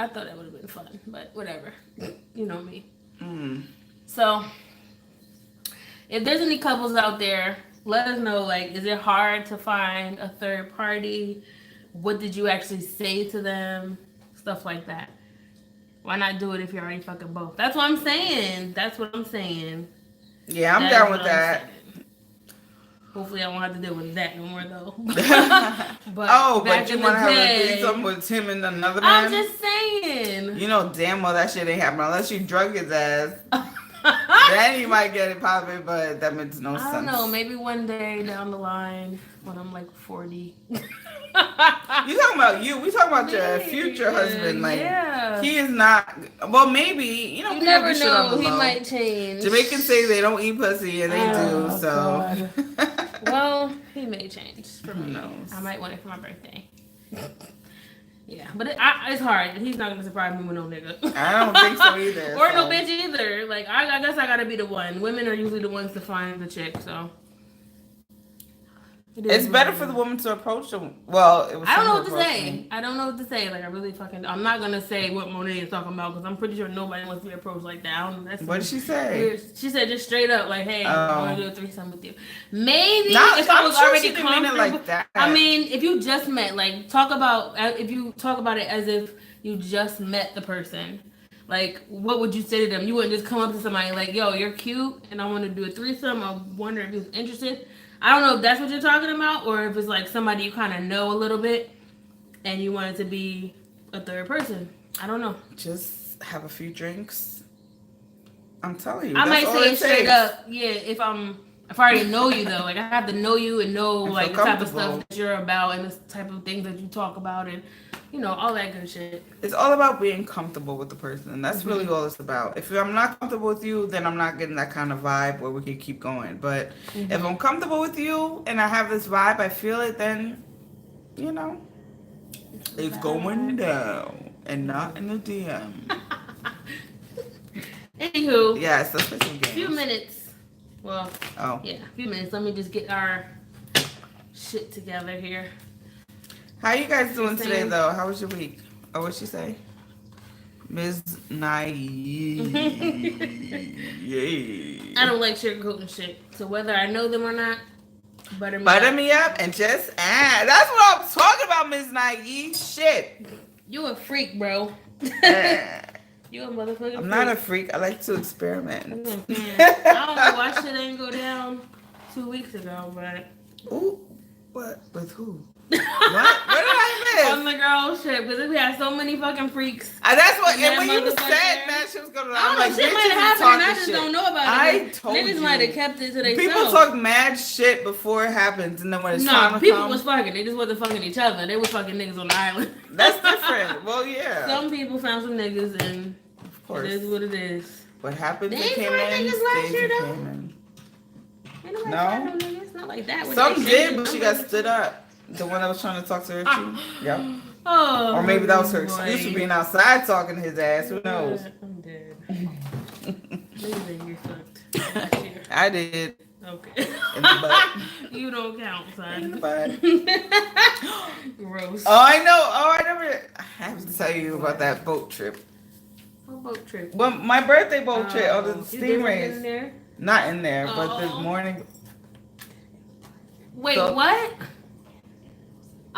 thought that would have been fun, but whatever. You know me. So, if there's any couples out there, let us know, like, is it hard to find a third party? What did you actually say to them? Stuff like that. Why not do it if you're already fucking both? That's what I'm saying. Yeah, I'm down with that. Hopefully I won't have to deal with that no more though. But you want to have a threesome with him and another man? I'm just saying. You know damn well that shit ain't happening unless you drug his ass. Then you might get it popping, but that makes no sense. I don't know. Maybe one day down the line when I'm like 40. You talking about you? We talking about your future husband. Like he is not. Well, maybe you know. You never know. He might change. Jamaicans say they don't eat pussy, and they do. So. Well, he may change for me. Who knows? I might want it for my birthday. Yeah, but it's hard. He's not gonna surprise me with no nigga. I don't think so either. Or no bitch either. Like I guess I gotta be the one. Women are usually the ones to find the chick. So it's better for the woman to approach him. Well, it was. I don't know what to say. I don't know what to say. Like I really fucking. I'm not gonna say what Monet is talking about because I'm pretty sure nobody wants to be approached like that. I don't know, What did she say? She said just straight up like, "Hey, I want to do a threesome with you." Maybe if I I was sure already she didn't mean it comfortable. like that. I mean, if you just met, like, talk about if you talk about it as if you just met the person. Like, what would you say to them? You wouldn't just come up to somebody like, "Yo, you're cute, and I want to do a threesome. I wonder if you're interested." I don't know if that's what you're talking about, or if it's like somebody you kind of know a little bit, and you want it to be a third person. I don't know. Just have a few drinks. I'm telling you. I might say it straight up. Yeah, if I already know you though, like I have to know you and know like the type of stuff that you're about and the type of things that you talk about and all that good shit. It's all about being comfortable with the person. That's really all it's about. If I'm not comfortable with you, then I'm not getting that kind of vibe where we can keep going. But if I'm comfortable with you and I have this vibe, I feel it, then it's going down and not in the DM. Anywho, yes, that's what games. A few minutes. Well, a few minutes. Let me just get our shit together here. How you guys doing today, though? How was your week? Oh, what'd she say? Ms. Naive. I don't like sugarcoating shit. So whether I know them or not, butter me up and just add. That's what I'm talking about, Ms. Naive. Shit. You a freak, bro. You a motherfucking freak. I'm not a freak. I like to experiment. I don't know why shit ain't go down 2 weeks ago, but... Ooh. What? With who? What? What did I miss? On the girl shit, because we had so many fucking freaks. That's what. And when you said that shit was going on, I'm like, shit might have happened, and I just don't know about it. I told Niggas might have kept it to themselves. People talk mad shit before it happens, and then when it's time to people come, was fucking. They just wasn't fucking each other. They was fucking niggas on the island. That's different. Well, yeah. Some people found some niggas, and of course, it is what it is. What happened? They ain't find niggas last year though. No, it's not like that. Some did, but she got stood up. The one that was trying to talk to her, yep. Oh, or maybe that was her excuse for being outside talking to his ass. Who knows? I'm dead. Niggas ain't get fucked. I did. Okay. In the butt. You don't count, son. In the butt. Gross. Oh, I know. Oh, I have to tell you about that boat trip. What boat trip? Well, my birthday boat trip on the steam race. In there? Not in there, but this morning. Wait, what?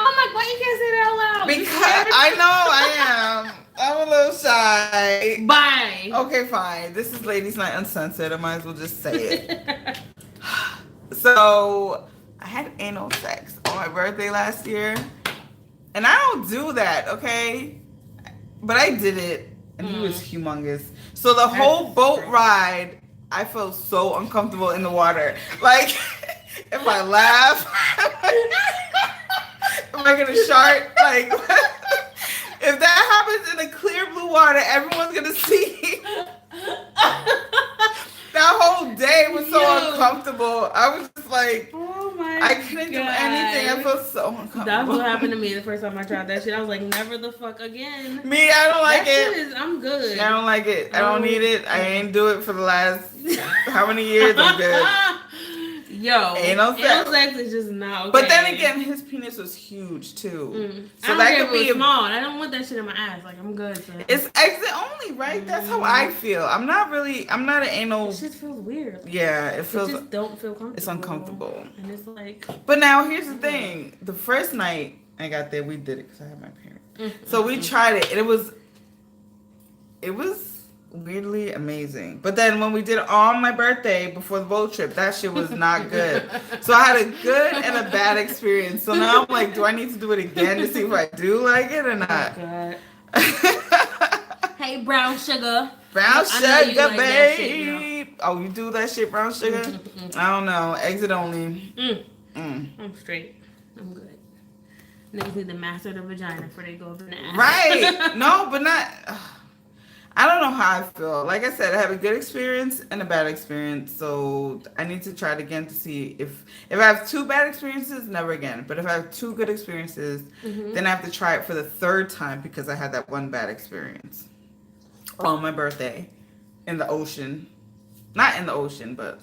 Oh my! Why you can't say that out loud? Because I know I am. I'm a little shy. Bye. Okay, fine. This is Ladies Night Uncensored. I might as well just say it. So, I had anal sex on my birthday last year. And I don't do that, okay? But I did it. And he was humongous. So, the whole boat ride, I felt so uncomfortable in the water. Like, if I laugh... Am I gonna shark? Like, if that happens in a clear blue water, everyone's gonna see. That whole day was so uncomfortable. I was just like, oh my I couldn't do anything. I felt so uncomfortable. That's what happened to me the first time I tried that shit. I was like, never the fuck again. Me, I don't like it. I'm good. I don't like it. I don't need it. I ain't do it for the last how many years. I'm good. Yo, anal sex is just not okay. But then again, his penis was huge too. So that could be small. I don't want that shit in my ass. Like, I'm good. So. It's exit only, right? That's how I feel. I'm not an anal. It just feels weird. Yeah, it feels. It just don't feel comfortable. It's uncomfortable. And it's like. But now here's the thing. The first night I got there, we did it because I had my parents. So we tried it, and it was weirdly amazing. But then when we did it on my birthday before the boat trip, that shit was not good. So I had a good and a bad experience. So now I'm like, do I need to do it again to see if I do like it or not? Oh, God. Hey, brown sugar. Brown sugar, like babe. Oh, you do that shit, brown sugar? I don't know. Exit only. I'm straight. I'm good. Niggas need to master the vagina before they go up in the ass. Right. No, but not... I don't know how I feel. Like I said, I have a good experience and a bad experience, so I need to try it again to see if I have two bad experiences, never again. But if I have two good experiences, then I have to try it for the third time because I had that one bad experience on my birthday in the ocean. Not in the ocean, but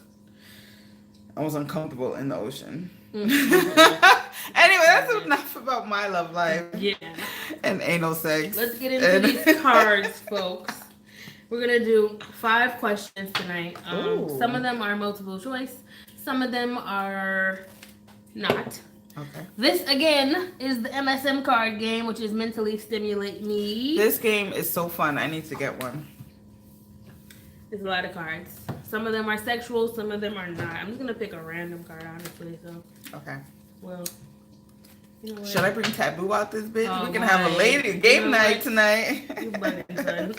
I was uncomfortable in the ocean. Anyway, that's enough about my love life. Yeah. And anal sex. Let's get into these cards, folks. We're gonna do 5 questions tonight. Some of them are multiple choice. Some of them are not. Okay. This again is the MSM card game, which is mentally stimulate me. This game is so fun. I need to get one. There's a lot of cards. Some of them are sexual, some of them are not. I'm just gonna pick a random card, honestly. So. Okay. Well. You know what? Should I bring Taboo out this bitch? Oh, We can have a lady game night tonight. You bugging, son.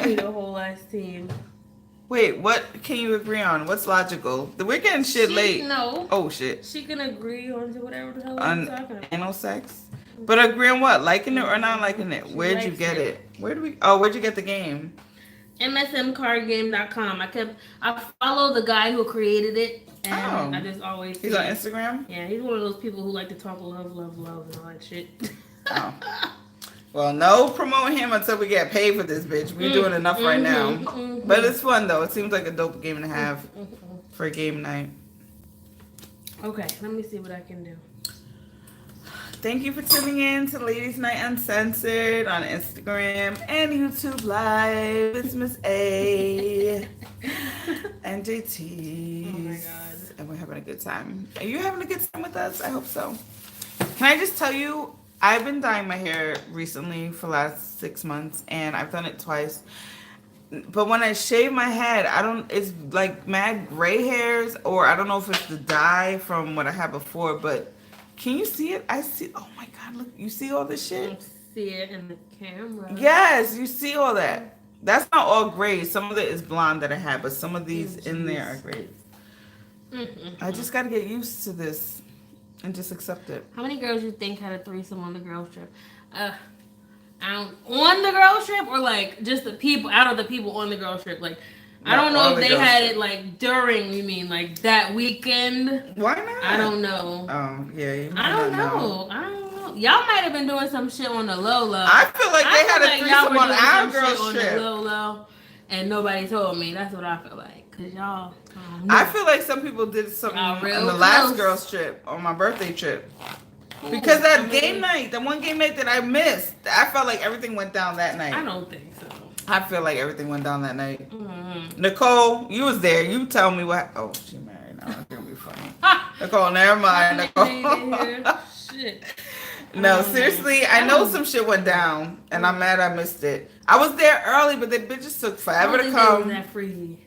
Need a whole ass team. Wait, what can you agree on? What's logical? We're getting shit late. No. Oh shit. She can agree on whatever the hell we're On talking about. anal sex? But agree on what? Liking it or not liking it? Where'd you get it? Where'd you get the game? MSMcardgame.com. I follow the guy who created it, and I just always. He's on Instagram. Yeah, he's one of those people who like to talk love, and all that shit. Oh. Well, no promote him until we get paid for this bitch. We're doing enough right now. But it's fun though. It seems like a dope game to have for a game night. Okay, let me see what I can do. Thank you for tuning in to Ladies Night Uncensored on Instagram and YouTube Live. It's Miss A and JT. Oh my God. And we're having a good time. Are you having a good time with us? I hope so. Can I just tell you, I've been dyeing my hair recently for the last 6 months, and I've done it twice. But when I shave my head, it's like mad gray hairs, or I don't know if it's the dye from what I had before, but can you see it? I see. Oh my God, look, you see all this shit? I see it in the camera. Yes, you see all that. That's not all gray. Some of it is blonde that I had, but some of these in there are gray. I just got to get used to this and just accept it. How many girls you think had a threesome on the girls trip? On the girls trip, or like just the people out of the people on the girls trip? Like, I don't know if they had it like during. You mean like that weekend? Why not? I don't know. Oh yeah. I don't know. Y'all might have been doing some shit on the low. I feel like they had a threesome on our girls trip. On the low, and nobody told me. That's what I feel like. Cause y'all. I feel like some people did something on the last girls trip, on my birthday trip. Because that game night, the one game night that I missed, I felt like everything went down that night. I don't think so. I feel like everything went down that night. Nicole, you was there. You tell me what. Oh, she married now. It's gonna be funny. Nicole, never mind. Nicole. Shit. No, seriously, I know some shit went down, and I'm mad I missed it. I was there early, but the bitches took forever to come. That freaky,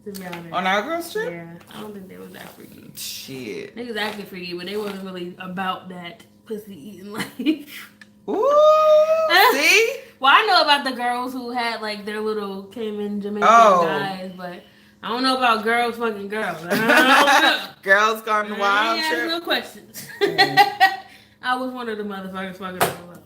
to be honest. On our girls trip? Yeah, I don't think they was that freaky. Shit. Niggas acting freaky, but they wasn't really about that pussy eating life. Ooh, see? Well, I know about the girls who had like their little Cayman Jamaican guys, but I don't know about girls fucking girls. I don't know. Girls gone wild I trip? no questions. I was one of the motherfuckers fucking around.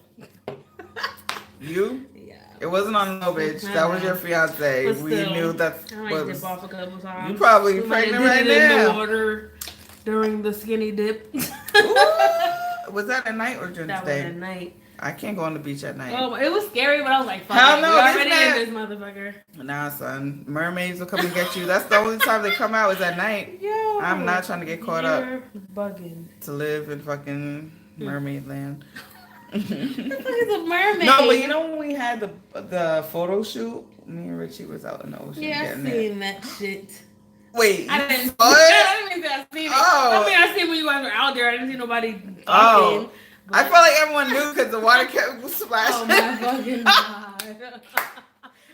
You? Yeah. It wasn't on no bitch. That was your fiance. But We still, knew that I might dip off a couple times. You probably Somebody pregnant did right it in the now. water during the skinny dip. Ooh, was that at night or during the That day? was at night. I can't go on the beach at night. Oh, it was scary, but I was like, fuck Hell it. no, We already this in this motherfucker. Nah, son. Mermaids will come and get you. That's the only time they come out is at night. Yo, I'm not trying to get caught up bugging. to live in fucking mermaid land. Look at the mermaid. No, but you know when we had the photo shoot, me and Richie was out in the ocean. Yeah, I seen that shit. Wait, I didn't. what? I didn't think I seen it. Oh. I mean, I seen when you guys were out there. I didn't see nobody talking. Oh. I felt like everyone knew because the water kept splashing. Oh my fucking god.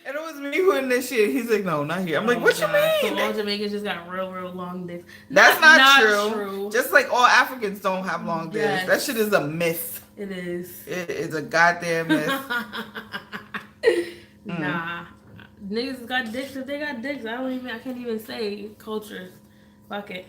And it was me who in this shit. He's like, no, not here. I'm like, Oh what God. you So mean? all Jamaicans just got real long dicks. That's not true. Just like all Africans don't have long dicks. Yes. That shit is a myth. It is. It is a goddamn myth. Nah. Niggas got dicks if they got dicks. I can't even say cultures. Fuck it.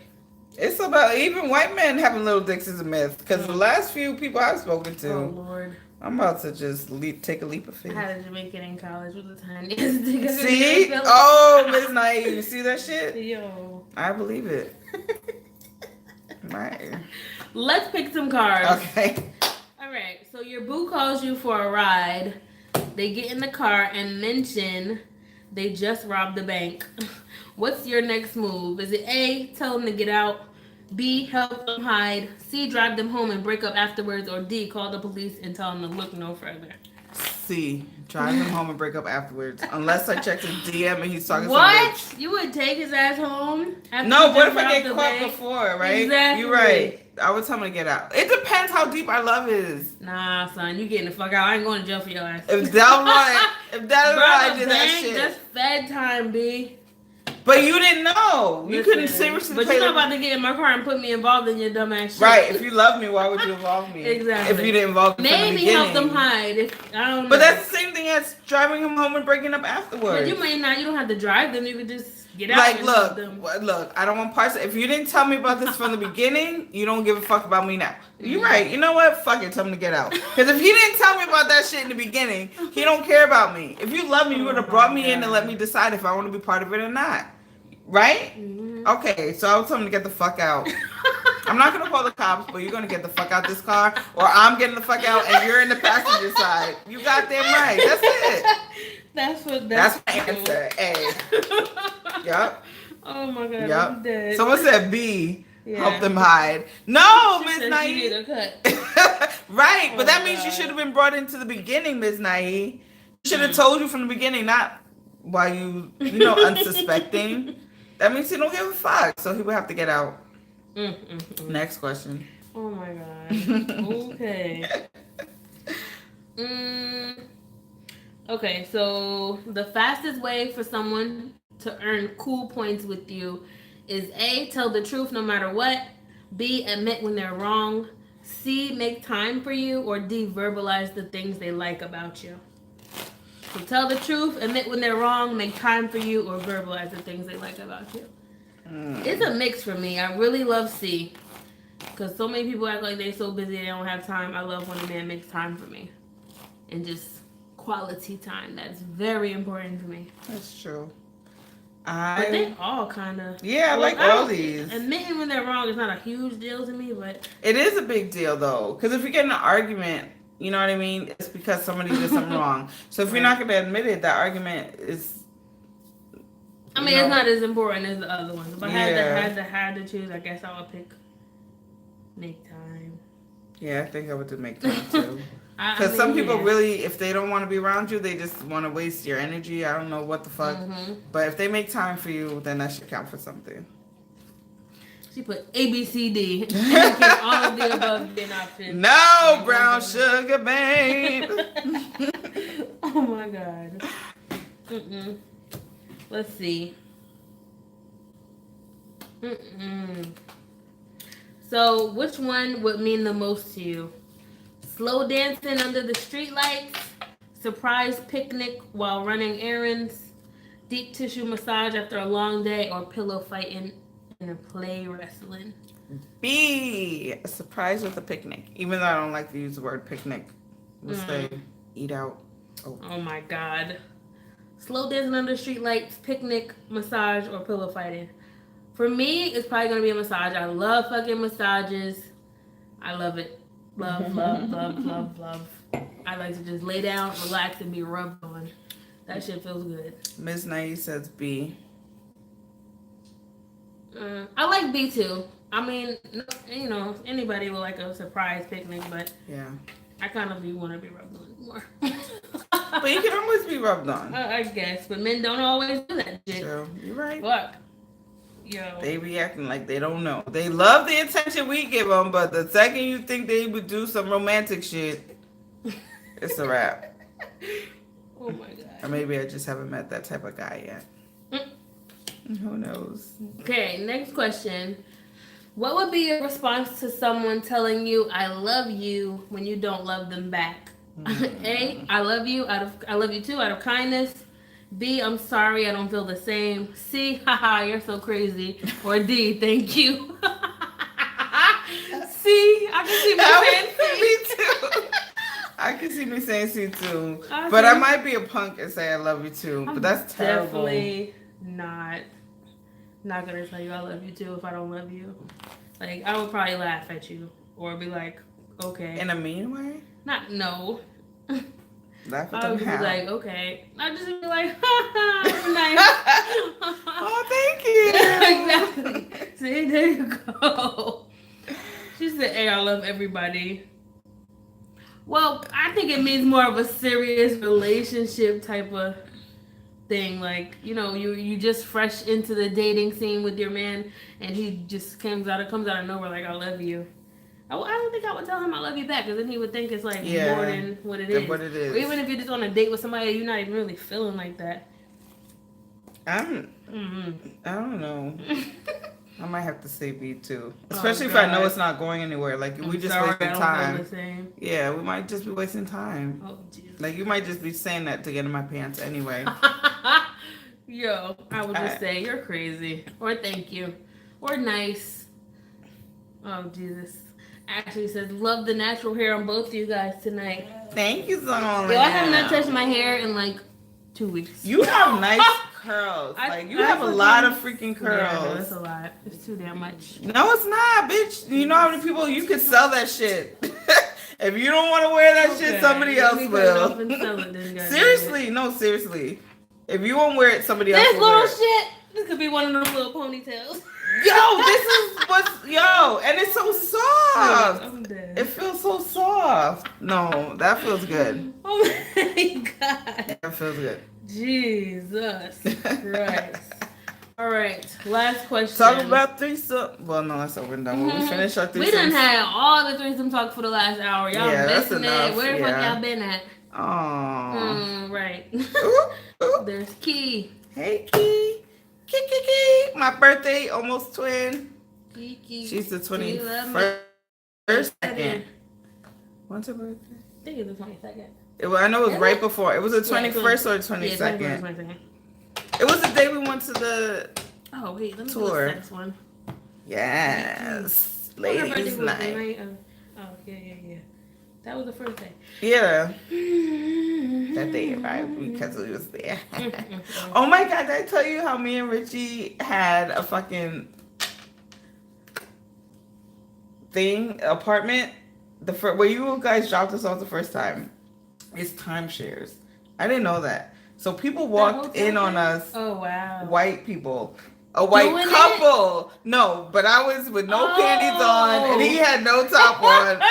It's about even white men having little dicks is a myth. Because the last few people I've spoken to, Oh Lord. I'm about to just take a leap of I faith. had a Jamaican in college with the tiniest dick. I could See? never feel it. Oh, Miss Naive. You see that shit? Yo. I believe it. Right. Let's pick some cards. Okay. All right. So your boo calls you for a ride. They get in the car and mention they just robbed the bank. What's your next move? Is it A, tell them to get out, B, help them hide, C, drive them home and break up afterwards, or D, call the police and tell them to look no further? C, drive him home and break up afterwards. Unless I checked his DM and he's talking to What? some bitch. You would take his ass home? After No, you what just if I robbed get the caught bank? before, right? Exactly. You're right. I would tell him to get out. It depends how deep our love is. Nah, son, you getting the fuck out. I ain't going to jail for your ass. If that was I Bro, did that shit. That's fed time, B. But you didn't know. You couldn't Listen, seriously But play you're not the- about to get in my car and put me involved in your dumb ass shit. Right. If you love me, why would you involve me? Exactly. If you didn't involve me from the Maybe beginning. help them hide. If I don't know. But that's the same thing as driving him home and breaking up afterwards. But you might not. You don't have to drive them. You could just get out. Like, and help look, them. I don't want parts. If you didn't tell me about this from the beginning, you don't give a fuck about me now. Mm-hmm. You're right. You know what? Fuck it. Tell him to get out. Because if he didn't tell me about that shit in the beginning, he don't care about me. If you love me, you would have brought me in and let me decide if I want to be part of it or not. Right? Mm-hmm. Okay, so I would tell him to get the fuck out. I'm not going to call the cops, but you're going to get the fuck out this car, or I'm getting the fuck out and you're in the passenger side. You goddamn right. That's it. That's my answer. A. Yup. Oh my god. Yep. I'm dead. Someone said B. Yeah. Help them hide. No, She Miss said she Naive. need a cut. Right, Oh but that my means you God. should have been brought into the beginning, Miss Naive. Should have told you from the beginning, not while you unsuspecting. That means he don't give a fuck, so he would have to get out. Next question. Oh my god. Okay. Okay, so the fastest way for someone to earn cool points with you is A, tell the truth no matter what, B, admit when they're wrong, C, make time for you, or D, verbalize the things they like about you. So tell the truth, admit when they're wrong, make time for you, or verbalize the things they like about you. It's a mix for me. I really love C. Because so many people act like they're so busy they don't have time. I love when a man makes time for me. And just quality time. That's very important to me. That's true. But they all kind of... Yeah, I like all these. Admitting when they're wrong is not a huge deal to me, but... It is a big deal, though. Because if you get in an argument, you know what I mean? It's because somebody did something wrong. So if you're not going to admit it, that argument is... I mean, it's not as important as the other ones. If I Yeah. had to choose, I guess I would pick make time. Yeah, I think I would do make time, too. I Because some mean, people yeah. really, if they don't want to be around you, they just want to waste your energy. I don't know what the fuck. But if they make time for you, then that should count for something. She put A, B, C, D. All of the above being options. No, brown sugar, babe. Oh my god. Let's see. So, which one would mean the most to you? Slow dancing under the streetlights, surprise picnic while running errands, deep tissue massage after a long day, or pillow fighting in a play wrestling? B, a surprise with a picnic. Even though I don't like to use the word picnic. We'll say eat out. Oh my god. Slow dancing under streetlights, picnic, massage, or pillow fighting. For me, it's probably going to be a massage. I love fucking massages. I love it. Love, love, love, love, love. I like to just lay down, relax, and be rubbed on. That shit feels good. Ms. Naive says B. I like B too. I mean, anybody will like a surprise picnic, but Yeah. I kind of want to be rubbed on more. But you can always be rubbed on. I guess, but men don't always do that shit. True. You're right. Fuck. Yo. They be acting like they don't know. They love the attention we give them, but the second you think they would do some romantic shit, it's a wrap. Oh my god. Or maybe I just haven't met that type of guy yet. Who knows? Okay, next question. What would be your response to someone telling you "I love you" when you don't love them back? A, I love you too out of kindness. B, I'm sorry, I don't feel the same. C, haha, you're so crazy. Or D, thank you. C. I can see me saying C. Me too. I can see me saying C too. I But I see. might be a punk and say I love you too. I'm But that's terrible. definitely not gonna tell you I love you too if I don't love you. Like, I would probably laugh at you or be like, okay. In a mean way? No. Laugh at I would them just be how? like, okay. I'd just be like, nice. Oh, thank you. Exactly. See, there you go. She said, hey, I love everybody. Well, I think it means more of a serious relationship type of thing. Like, you know, you just fresh into the dating scene with your man, and he just comes out of nowhere like, I love you. I don't think I would tell him I love you back, because then he would think it's like more than what it is. What it is. Or even if you're just on a date with somebody you're not even really feeling like that. I don't know. I might have to say B too, Oh, especially if I know it's not going anywhere. Like we just wasting time. Yeah, we might just be wasting time. Oh, Jesus. Like you might just be saying that to get in my pants anyway. Yo, I would just say you're crazy, or thank you, or nice. Oh, Jesus. Ashley says, love the natural hair on both of you guys tonight. Thank you so much. Yo, I have not touched my hair in like 2 weeks. You have nice curls. Like you have a lot of freaking curls. Yeah, no, that's a lot. It's too damn much. No, it's not, bitch. You know how many people you could sell that shit. If you don't want to wear that shit, somebody else will. Seriously, no, seriously. If you won't wear it, somebody else will wear it. This little shit. This could be one of those little ponytails. Yo, this is and it's so soft. I'm dead. It feels so soft. No, that feels good. Oh my God. That feels good. Jesus Christ. All right, last question. Talk about threesome. Well, no, that's over and done. When we finish our threesome. We done had all the threesome talk for the last hour. Y'all missing it. Where the fuck y'all been at? Aww. Right. Ooh. There's Key. Hey, Key. Key. My birthday, almost twin. Kiki. She's the 21st. Second. When's her birthday? I think it's the 22nd. I know it was right before. It was the 21st or the 22nd. Yeah, 22nd. It was the day we went to the Oh, wait. Let me tour. do the sex one. Yes. Her Ladies' birthday was the night. Oh, yeah. That was the first day. Yeah. That day, right? Because we was there. Oh my God, did I tell you how me and Richie had a fucking apartment? Where you guys dropped us off the first time. It's timeshares. I didn't know that. So people walked in on us. Oh, wow. White people. A white couple. No, but I was with no panties on and he had no top on.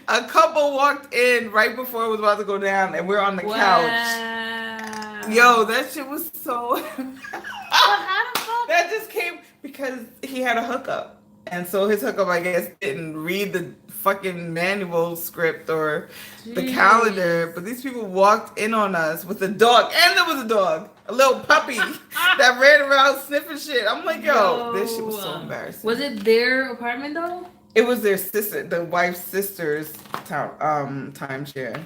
A couple walked in right before it was about to go down and we're on the couch. Yo, that shit was so... How the fuck? That just came because he had a hookup. And so his hookup, I guess, didn't read the fucking manual script or the calendar. But these people walked in on us with a dog. And there was a dog. A little puppy that ran around sniffing shit. I'm like, yo, this shit was so embarrassing. Was it their apartment, though? It was their sister, the wife's sister's timeshare.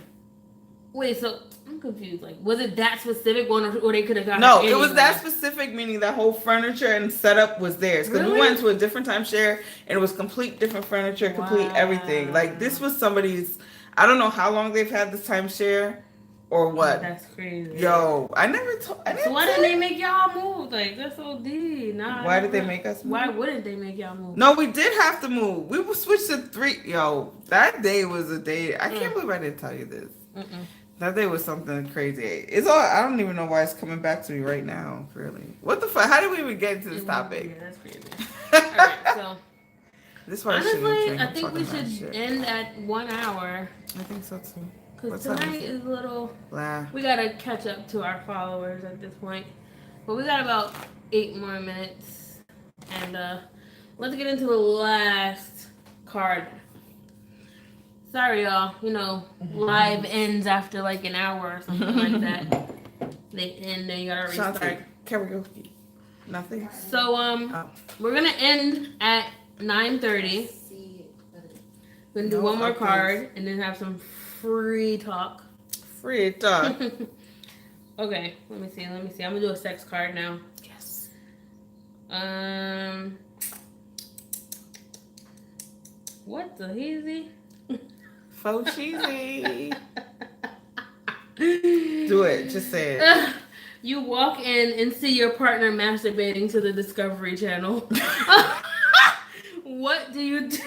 Wait, so I'm confused. Like, was it that specific one, or they could have gotten? No, it was that specific, meaning that whole furniture and setup was theirs. Because we went to a different timeshare and it was complete different furniture, complete everything. Like this was somebody's. I don't know how long they've had this timeshare, or what. That's crazy. Yo, I never told. So why didn't they make y'all move? Like that's OD. Nah. Why did they make us move? Why wouldn't they make y'all move? No, we did have to move. We were switched to 3. Yo, that day was a day. I can't believe I didn't tell you this. That day was something crazy. It's all. I don't even know why it's coming back to me right now. Really, what the fuck? How did we even get into this topic? Yeah, that's crazy. All right, so this one honestly, I think we should end at 1 hour. I think so too. Because tonight is a little. We gotta catch up to our followers at this point, but we got about 8 more minutes, and let's get into the last card. Sorry, y'all. You know, live ends after like an hour or something like that. They end, then you gotta restart. Karaoke. Nothing. So we're gonna end at 9:30. We're gonna do one more card and then have some free talk. Free talk. Okay, let me see. I'm gonna do a sex card now. Yes. What the heezy? Faux cheesy. Do it. Just say it. You walk in and see your partner masturbating to the Discovery Channel. What do you do?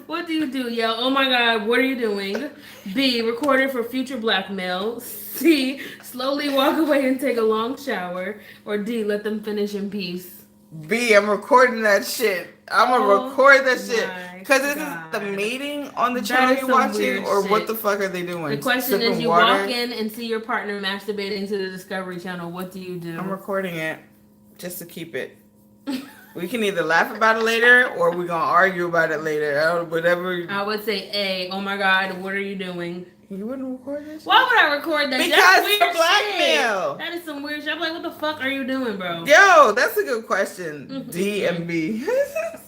What do you do? Yell, oh my god, what are you doing? B, record it for future blackmail. C, slowly walk away and take a long shower. Or D, let them finish in peace. B, I'm recording that shit. I'm gonna record that shit. my Because this is God. the meeting on the That channel is you're some watching, weird or what shit. the fuck are they doing? The question Sipping is, you water? walk in and see your partner masturbating to the Discovery Channel. What do you do? I'm recording it just to keep it. We can either laugh about it later or we're gonna argue about it later. Whatever. I would say A. Oh my god, what are you doing? You wouldn't record this? Why would I record that? Because That's weird for blackmail. shit. That is some weird shit. I'm like, what the fuck are you doing, bro? Yo, that's a good question. D and B.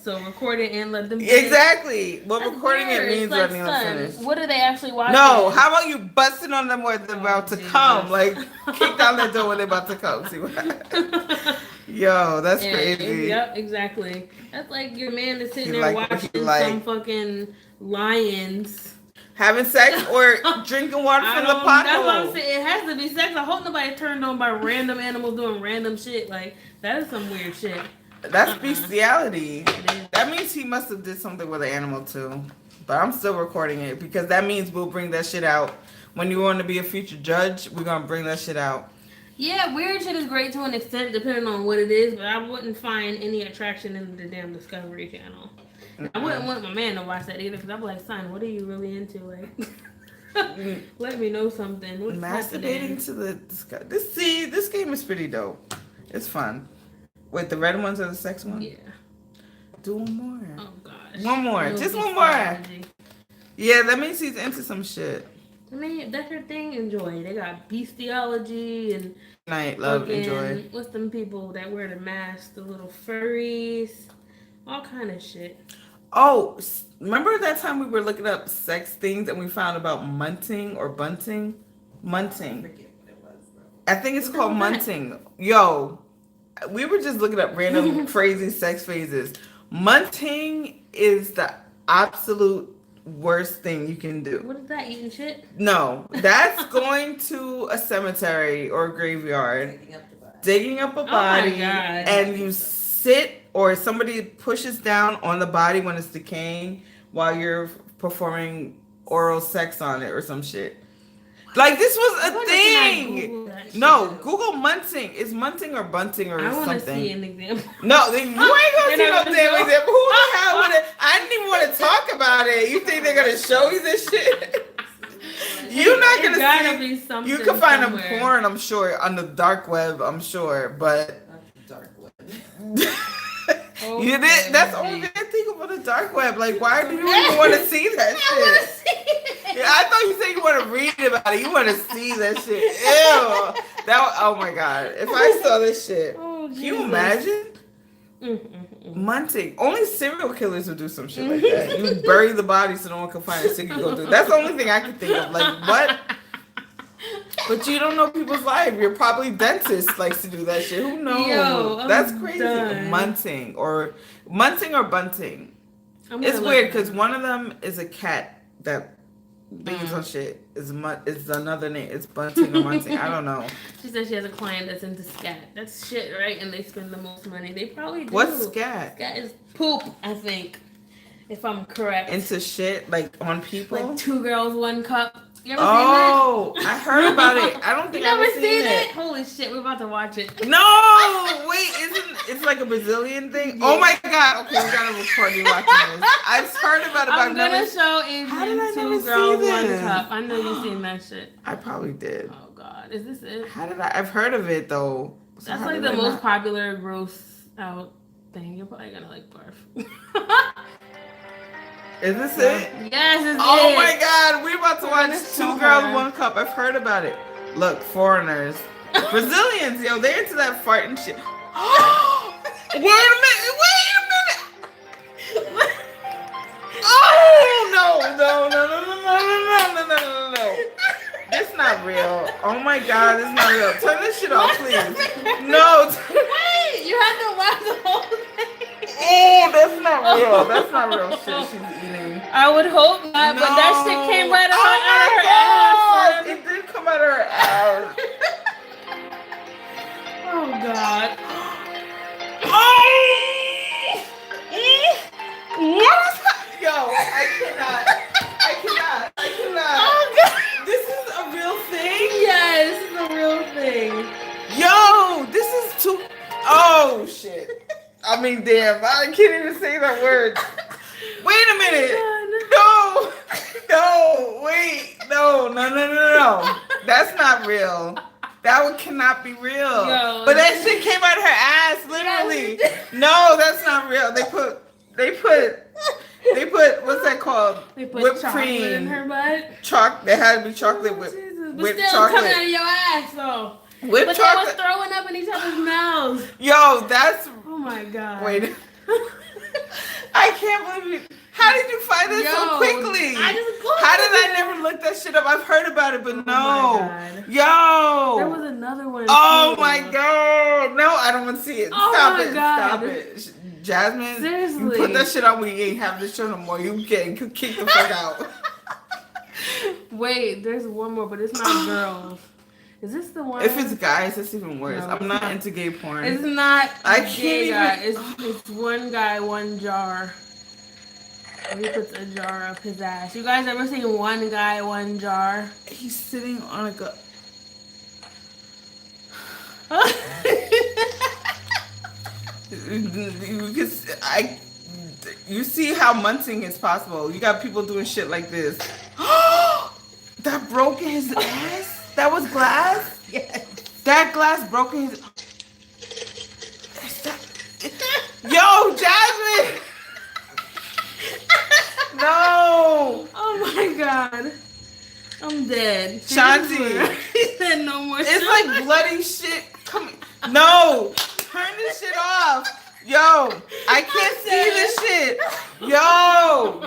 So record it and let them finish. Exactly. Well, That's recording weird. it means It's like, letting them son, finish. what are they actually watching? No, how about you busting on them when they're about to Jesus. come? Like, kick down that door when they're about to come. See what happens. Yo, that's Yeah, crazy. Yep, exactly. That's like your man is sitting He there like what he watching like. some fucking lions. Having sex or drinking water from the That's what I'm pothole. saying. It has to be sex. I hope nobody turned on by random animals doing random shit. Like, that is some weird shit. That's bestiality. It is. That means he must have did something with an animal too. But I'm still recording it because that means we'll bring that shit out. When you want to be a future judge, we're going to bring that shit out. Yeah, weird shit is great to an extent depending on what it is, but I wouldn't find any attraction in the damn Discovery Channel. I wouldn't want my man to watch that either because I'd be like, son, what are you really into? Like, let me know something. What's Masturbating happening? to the this game is pretty dope. It's fun. Wait, the red ones are the sex ones? Yeah. Do one more. Oh, gosh. One more. No Just one more. bestiality. Yeah, that means he's into some shit. I mean, if that's your thing, enjoy. They got bestiology and Night, love, fucking- enjoy. What's them people that wear the mask? The little furries, all kind of shit. Oh, remember that time we were looking up sex things and we found about munting or bunting? Munting. I think it's called munting. Yo, we were just looking up random crazy sex phases. Munting is the absolute worst thing you can do. What is that? Eating shit? No, that's going to a cemetery or a graveyard, digging up a my body, God. and you sit or somebody pushes down on the body when it's decaying while you're performing oral sex on it or some shit. Like this was a thing. No, Google munting. Is munting or bunting or I want to something? see an example. No, you ain't gonna see no not damn gonna show? example. Who the hell would it? I didn't even want to talk about it. You think they're gonna show you this shit? You're not It gonna gotta see. be something. You can find somewhere. a porn, I'm sure, on the dark web. I'm sure, but Dark web. you did. That's the only thing I think about the dark web. Like, why do you even want to see that I want to shit? see it. Yeah, I thought you said you want to read about it. You want to see that shit. Ew. Oh my god. If I saw this shit, Oh, can you Jesus. imagine? Munting. Only serial killers would do some shit like that. You bury the body so no one can find it. So you can go do. That's the only thing I can think of. Like what? But you don't know people's life. You're probably dentist likes to do that shit. Who knows? Yo, I'm That's crazy. done. Munting or bunting. I'm gonna It's look weird it because up. one of them is a cat that beans on shit. Is another name. It's bunting or munting. I don't know. She said she has a client that's into scat. That's shit, right? And they spend the most money. They probably do. What's scat? Scat is poop, I think. If I'm correct. Into shit like on people. like 2 girls, 1 cup. You ever Oh, I heard about it. I don't seen think that? I've You ever never seen it. it? Holy shit, we're about to watch it. No, wait, isn't it's like a Brazilian thing? Oh my god! Okay, we gotta record you watching this. I've heard about it, but I'm I've gonna never. show How did I Adrian never 2 girls, see 1 this? cup. I know you've seen that shit. I probably did. Oh god, is this it? How did I? I've heard of it though. So That's how like did the I most not- popular gross out thing. You're probably gonna like barf. Is this it? Yes, it's Oh it. my god, we're about to watch It's Two so Girls, hard. 1 Cup. I've heard about it. Look, foreigners, Brazilians, yo, they're into that farting shit. Wait a minute! Oh no! It's not real. Oh my god, it's not real. Turn this shit off, please. No. Wait, you have to watch the whole thing. Oh, that's not not real. That's not real shit she's eating. I would hope not, but that shit came right out of her ass. It did come out of her ass. Oh God. What is that? Yo, I cannot. Oh God. This is a real thing? Yeah, this is a real thing. Yo, this is too. Oh shit. I mean, damn, I can't even say that word. Wait a minute. No, wait. No. That's not real. That one cannot be real. Yo. But that shit came out of her ass, literally. No, that's not real. They put what's that called? They put whipped chocolate cream in her butt. There had to be chocolate with But whipped still chocolate. coming out of your ass though. Whipped But chocolate. they was throwing up in each other's mouths. Yo, that's. Oh my God. Wait. I can't believe you. How did you find this so quickly? I just Googled How did I it. never look that shit up? I've heard about it, but no. God. Yo. There was another one. Oh too. my God. No, I don't want to see it. Oh Stop my it. God. Stop it. Jasmine, Seriously. you put that shit on when you ain't have this show no more. You getting kicked the fuck out. Wait, there's one more, but it's not girls. Is this the one? If it's guys, it's even worse. No, I'm not into gay porn. It's not. I a gay guy. can't It's one guy, one jar. He puts a jar up his ass. You guys ever seen one guy, one jar? He's sitting on a You see how munting is possible. You got people doing shit like this. That broke in his ass? That was glass? Yes. That glass broke in his... Yo, Jasmine! No! Oh my God. I'm dead. Shanti. He said no more. It's like bloody shit. No! Turn this shit off. Yo, I can't see this shit. Yo.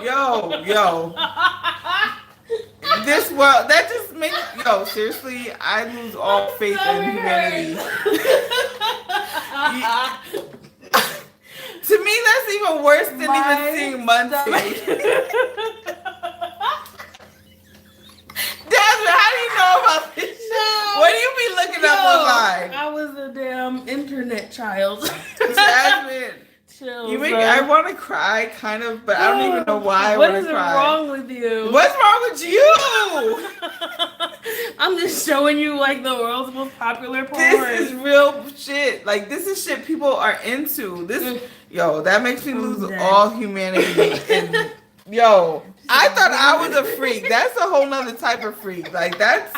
This world, that just makes, seriously, I lose all faith in humanity. To me, that's even worse than even seeing Muncie. Jasmine, how do you know about this shit? What do you be looking up online? I was a damn internet child. Jasmine, Chill. you make I want to cry, kind of, but I don't even know why I want to cry. What is wrong with you? What's wrong with you? I'm just showing you like the world's most popular porn. This is real shit. Like, this is shit people are into. That makes me lose all humanity. And I thought I was a freak. That's a whole nother type of freak. Like, that's...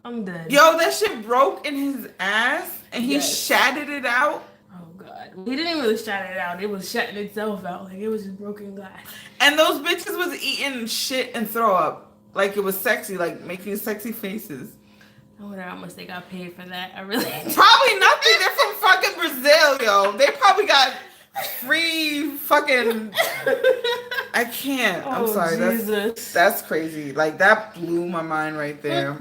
I'm dead. That shit broke in his ass and he shattered it out. Oh God. He didn't really shatter it out. It was shutting itself out. Like, it was just broken glass. And those bitches was eating shit and throw up. Like, it was sexy, like making sexy faces. I wonder how much they got paid for that. I really Probably nothing. They're from fucking Brazil, yo. They probably got free fucking... I can't. I'm sorry. That's crazy. Like, that blew my mind right there.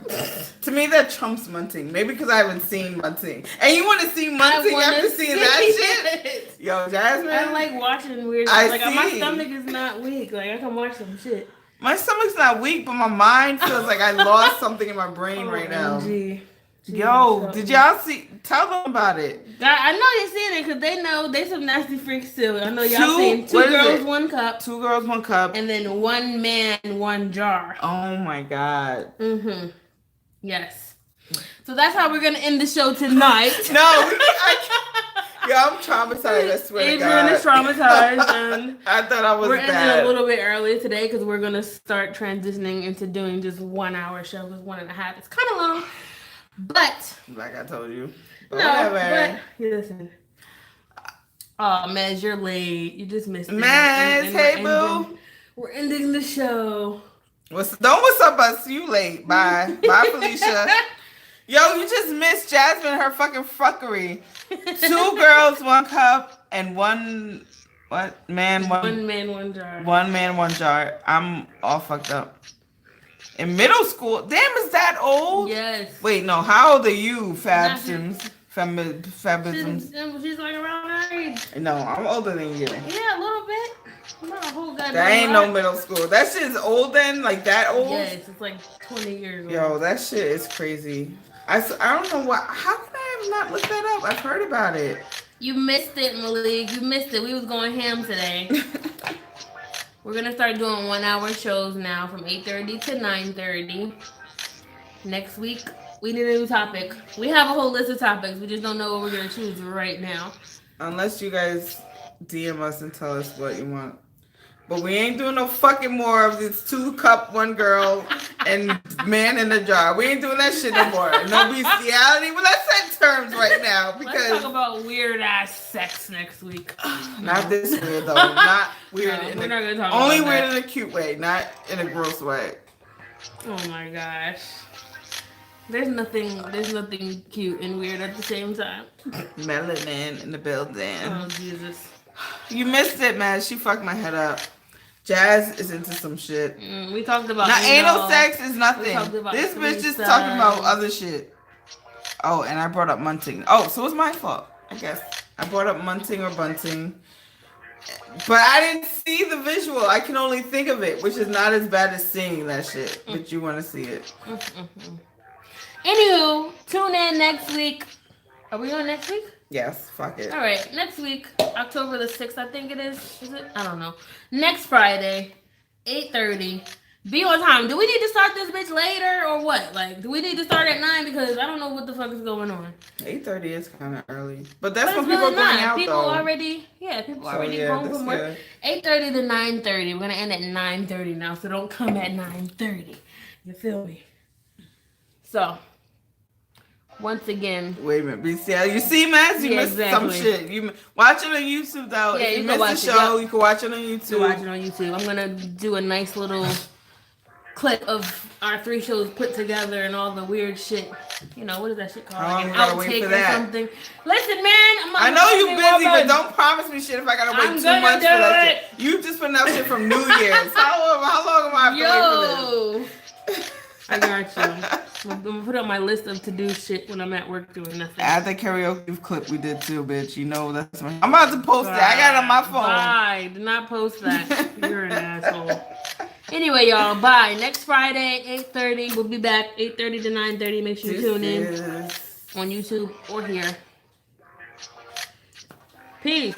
To me, that trumps munting. Maybe because I haven't seen munting. And you want to see munting after seeing that shit? Yo, Jasmine. I like watching weird shit. Like, my stomach is not weak. Like, I can watch some shit. My stomach's not weak, but my mind feels like I lost something in my brain right now. Yo, did y'all see? Tell them about it. I know you're seeing it because they know they some nasty freaks too. I know y'all seen 2 girls, 1 cup. 2 girls, 1 cup. And then 1 man, 1 jar. Oh my God. Mm-hmm. Yes. So that's how we're going to end the show tonight. I'm traumatized, I swear to God. Adrian is traumatized. And I thought I was we're bad. ending a little bit early today because we're going to start transitioning into doing just 1 hour show because 1.5 is kind of long. But like I told you. But listen. Oh, Mez, you're late. You just missed it. Mez, hey boo. We're ending the show. What's up, us? You late. Bye. Bye, Felicia. Yo, you just missed Jasmine, her fucking fuckery. 2 girls, 1 cup, and 1 man, 1 man, 1 jar. 1 man, 1 jar. I'm all fucked up. In middle school? Damn, is that old? Yes. Wait, no. How old are you, Fab Sims? Feminisms. She's like around our age. No, I'm older than you. Yeah, a little bit. Not a whole goddamn That ain't lot. no middle school. That shit is old then, like that old. Yes, it's like 20 years old. Yo, that shit is crazy. I don't know what. How can I have not looked that up? I've heard about it. You missed it, Malik. You missed it. We was going ham today. We're gonna start doing 1-hour shows now from 8:30 to 9:30. Next week, we need a new topic. We have a whole list of topics. We just don't know what we're gonna choose right now. Unless you guys DM us and tell us what you want. But we ain't doing no fucking more of this 2-cup, 1 girl, and man in the jar. We ain't doing that shit no more. No bestiality. Well, let's set terms right now because Let's talk about weird ass sex next week. not this weird though. Not weird. No, in we're a, not gonna talk only about weird that. in a cute way, not in a gross way. Oh my gosh. There's nothing cute and weird at the same time. Melanin in the building. Oh Jesus. You missed it, man. She fucked my head up. Jazz is into some shit. We talked about Now, anal sex is we nothing. talked about This bitch is threesomes. talking about other shit. Oh, and I brought up munting. Oh, so it's my fault, I guess. I brought up munting or bunting. But I didn't see the visual. I can only think of it, which is not as bad as seeing that shit. But you want to see it. Anywho, tune in next week. Are we on next week? Yes, fuck it. All right, next week, October the 6th, I think it is. Is it? I don't know. Next Friday, 8:30. Be on time. Do we need to start this bitch later or what? Like, do we need to start at 9? Because I don't know what the fuck is going on. 8:30 is kind of early. But that's But when it's people are really going not. out, People though. already home that's from work. good. 8:30 to 9:30. We're gonna end at 9:30 now, so don't come at 9:30. You feel me? So, once again, Wait a minute, BCL. You see, man? You Yeah, missed some exactly. shit. You watch it on YouTube, though. Yeah, if you you can watch missed it, the show, yep. you can watch it on to YouTube. watch it on YouTube. I'm gonna do a nice little clip of our 3 shows put together and all the weird shit. You know, what is that shit called? How Like long an we gotta wait outtake for or that? something. Listen, man, I know you're busy, but don't promise me shit if I gotta wait I'm 2 gonna months do for that it. shit. You just putting out shit from New Year's. How long am I have to wait for this? Yo, I got you. I'm gonna put on my list of to-do shit when I'm at work doing nothing. Add the karaoke clip we did too, bitch. You know that's my. I'm about to post it. I got it on my phone. Bye. Do not post that. You're an asshole. Anyway, y'all. Bye. Next Friday, 8:30. We'll be back 8:30 to 9:30. Make sure you tune in on YouTube or here. Peace.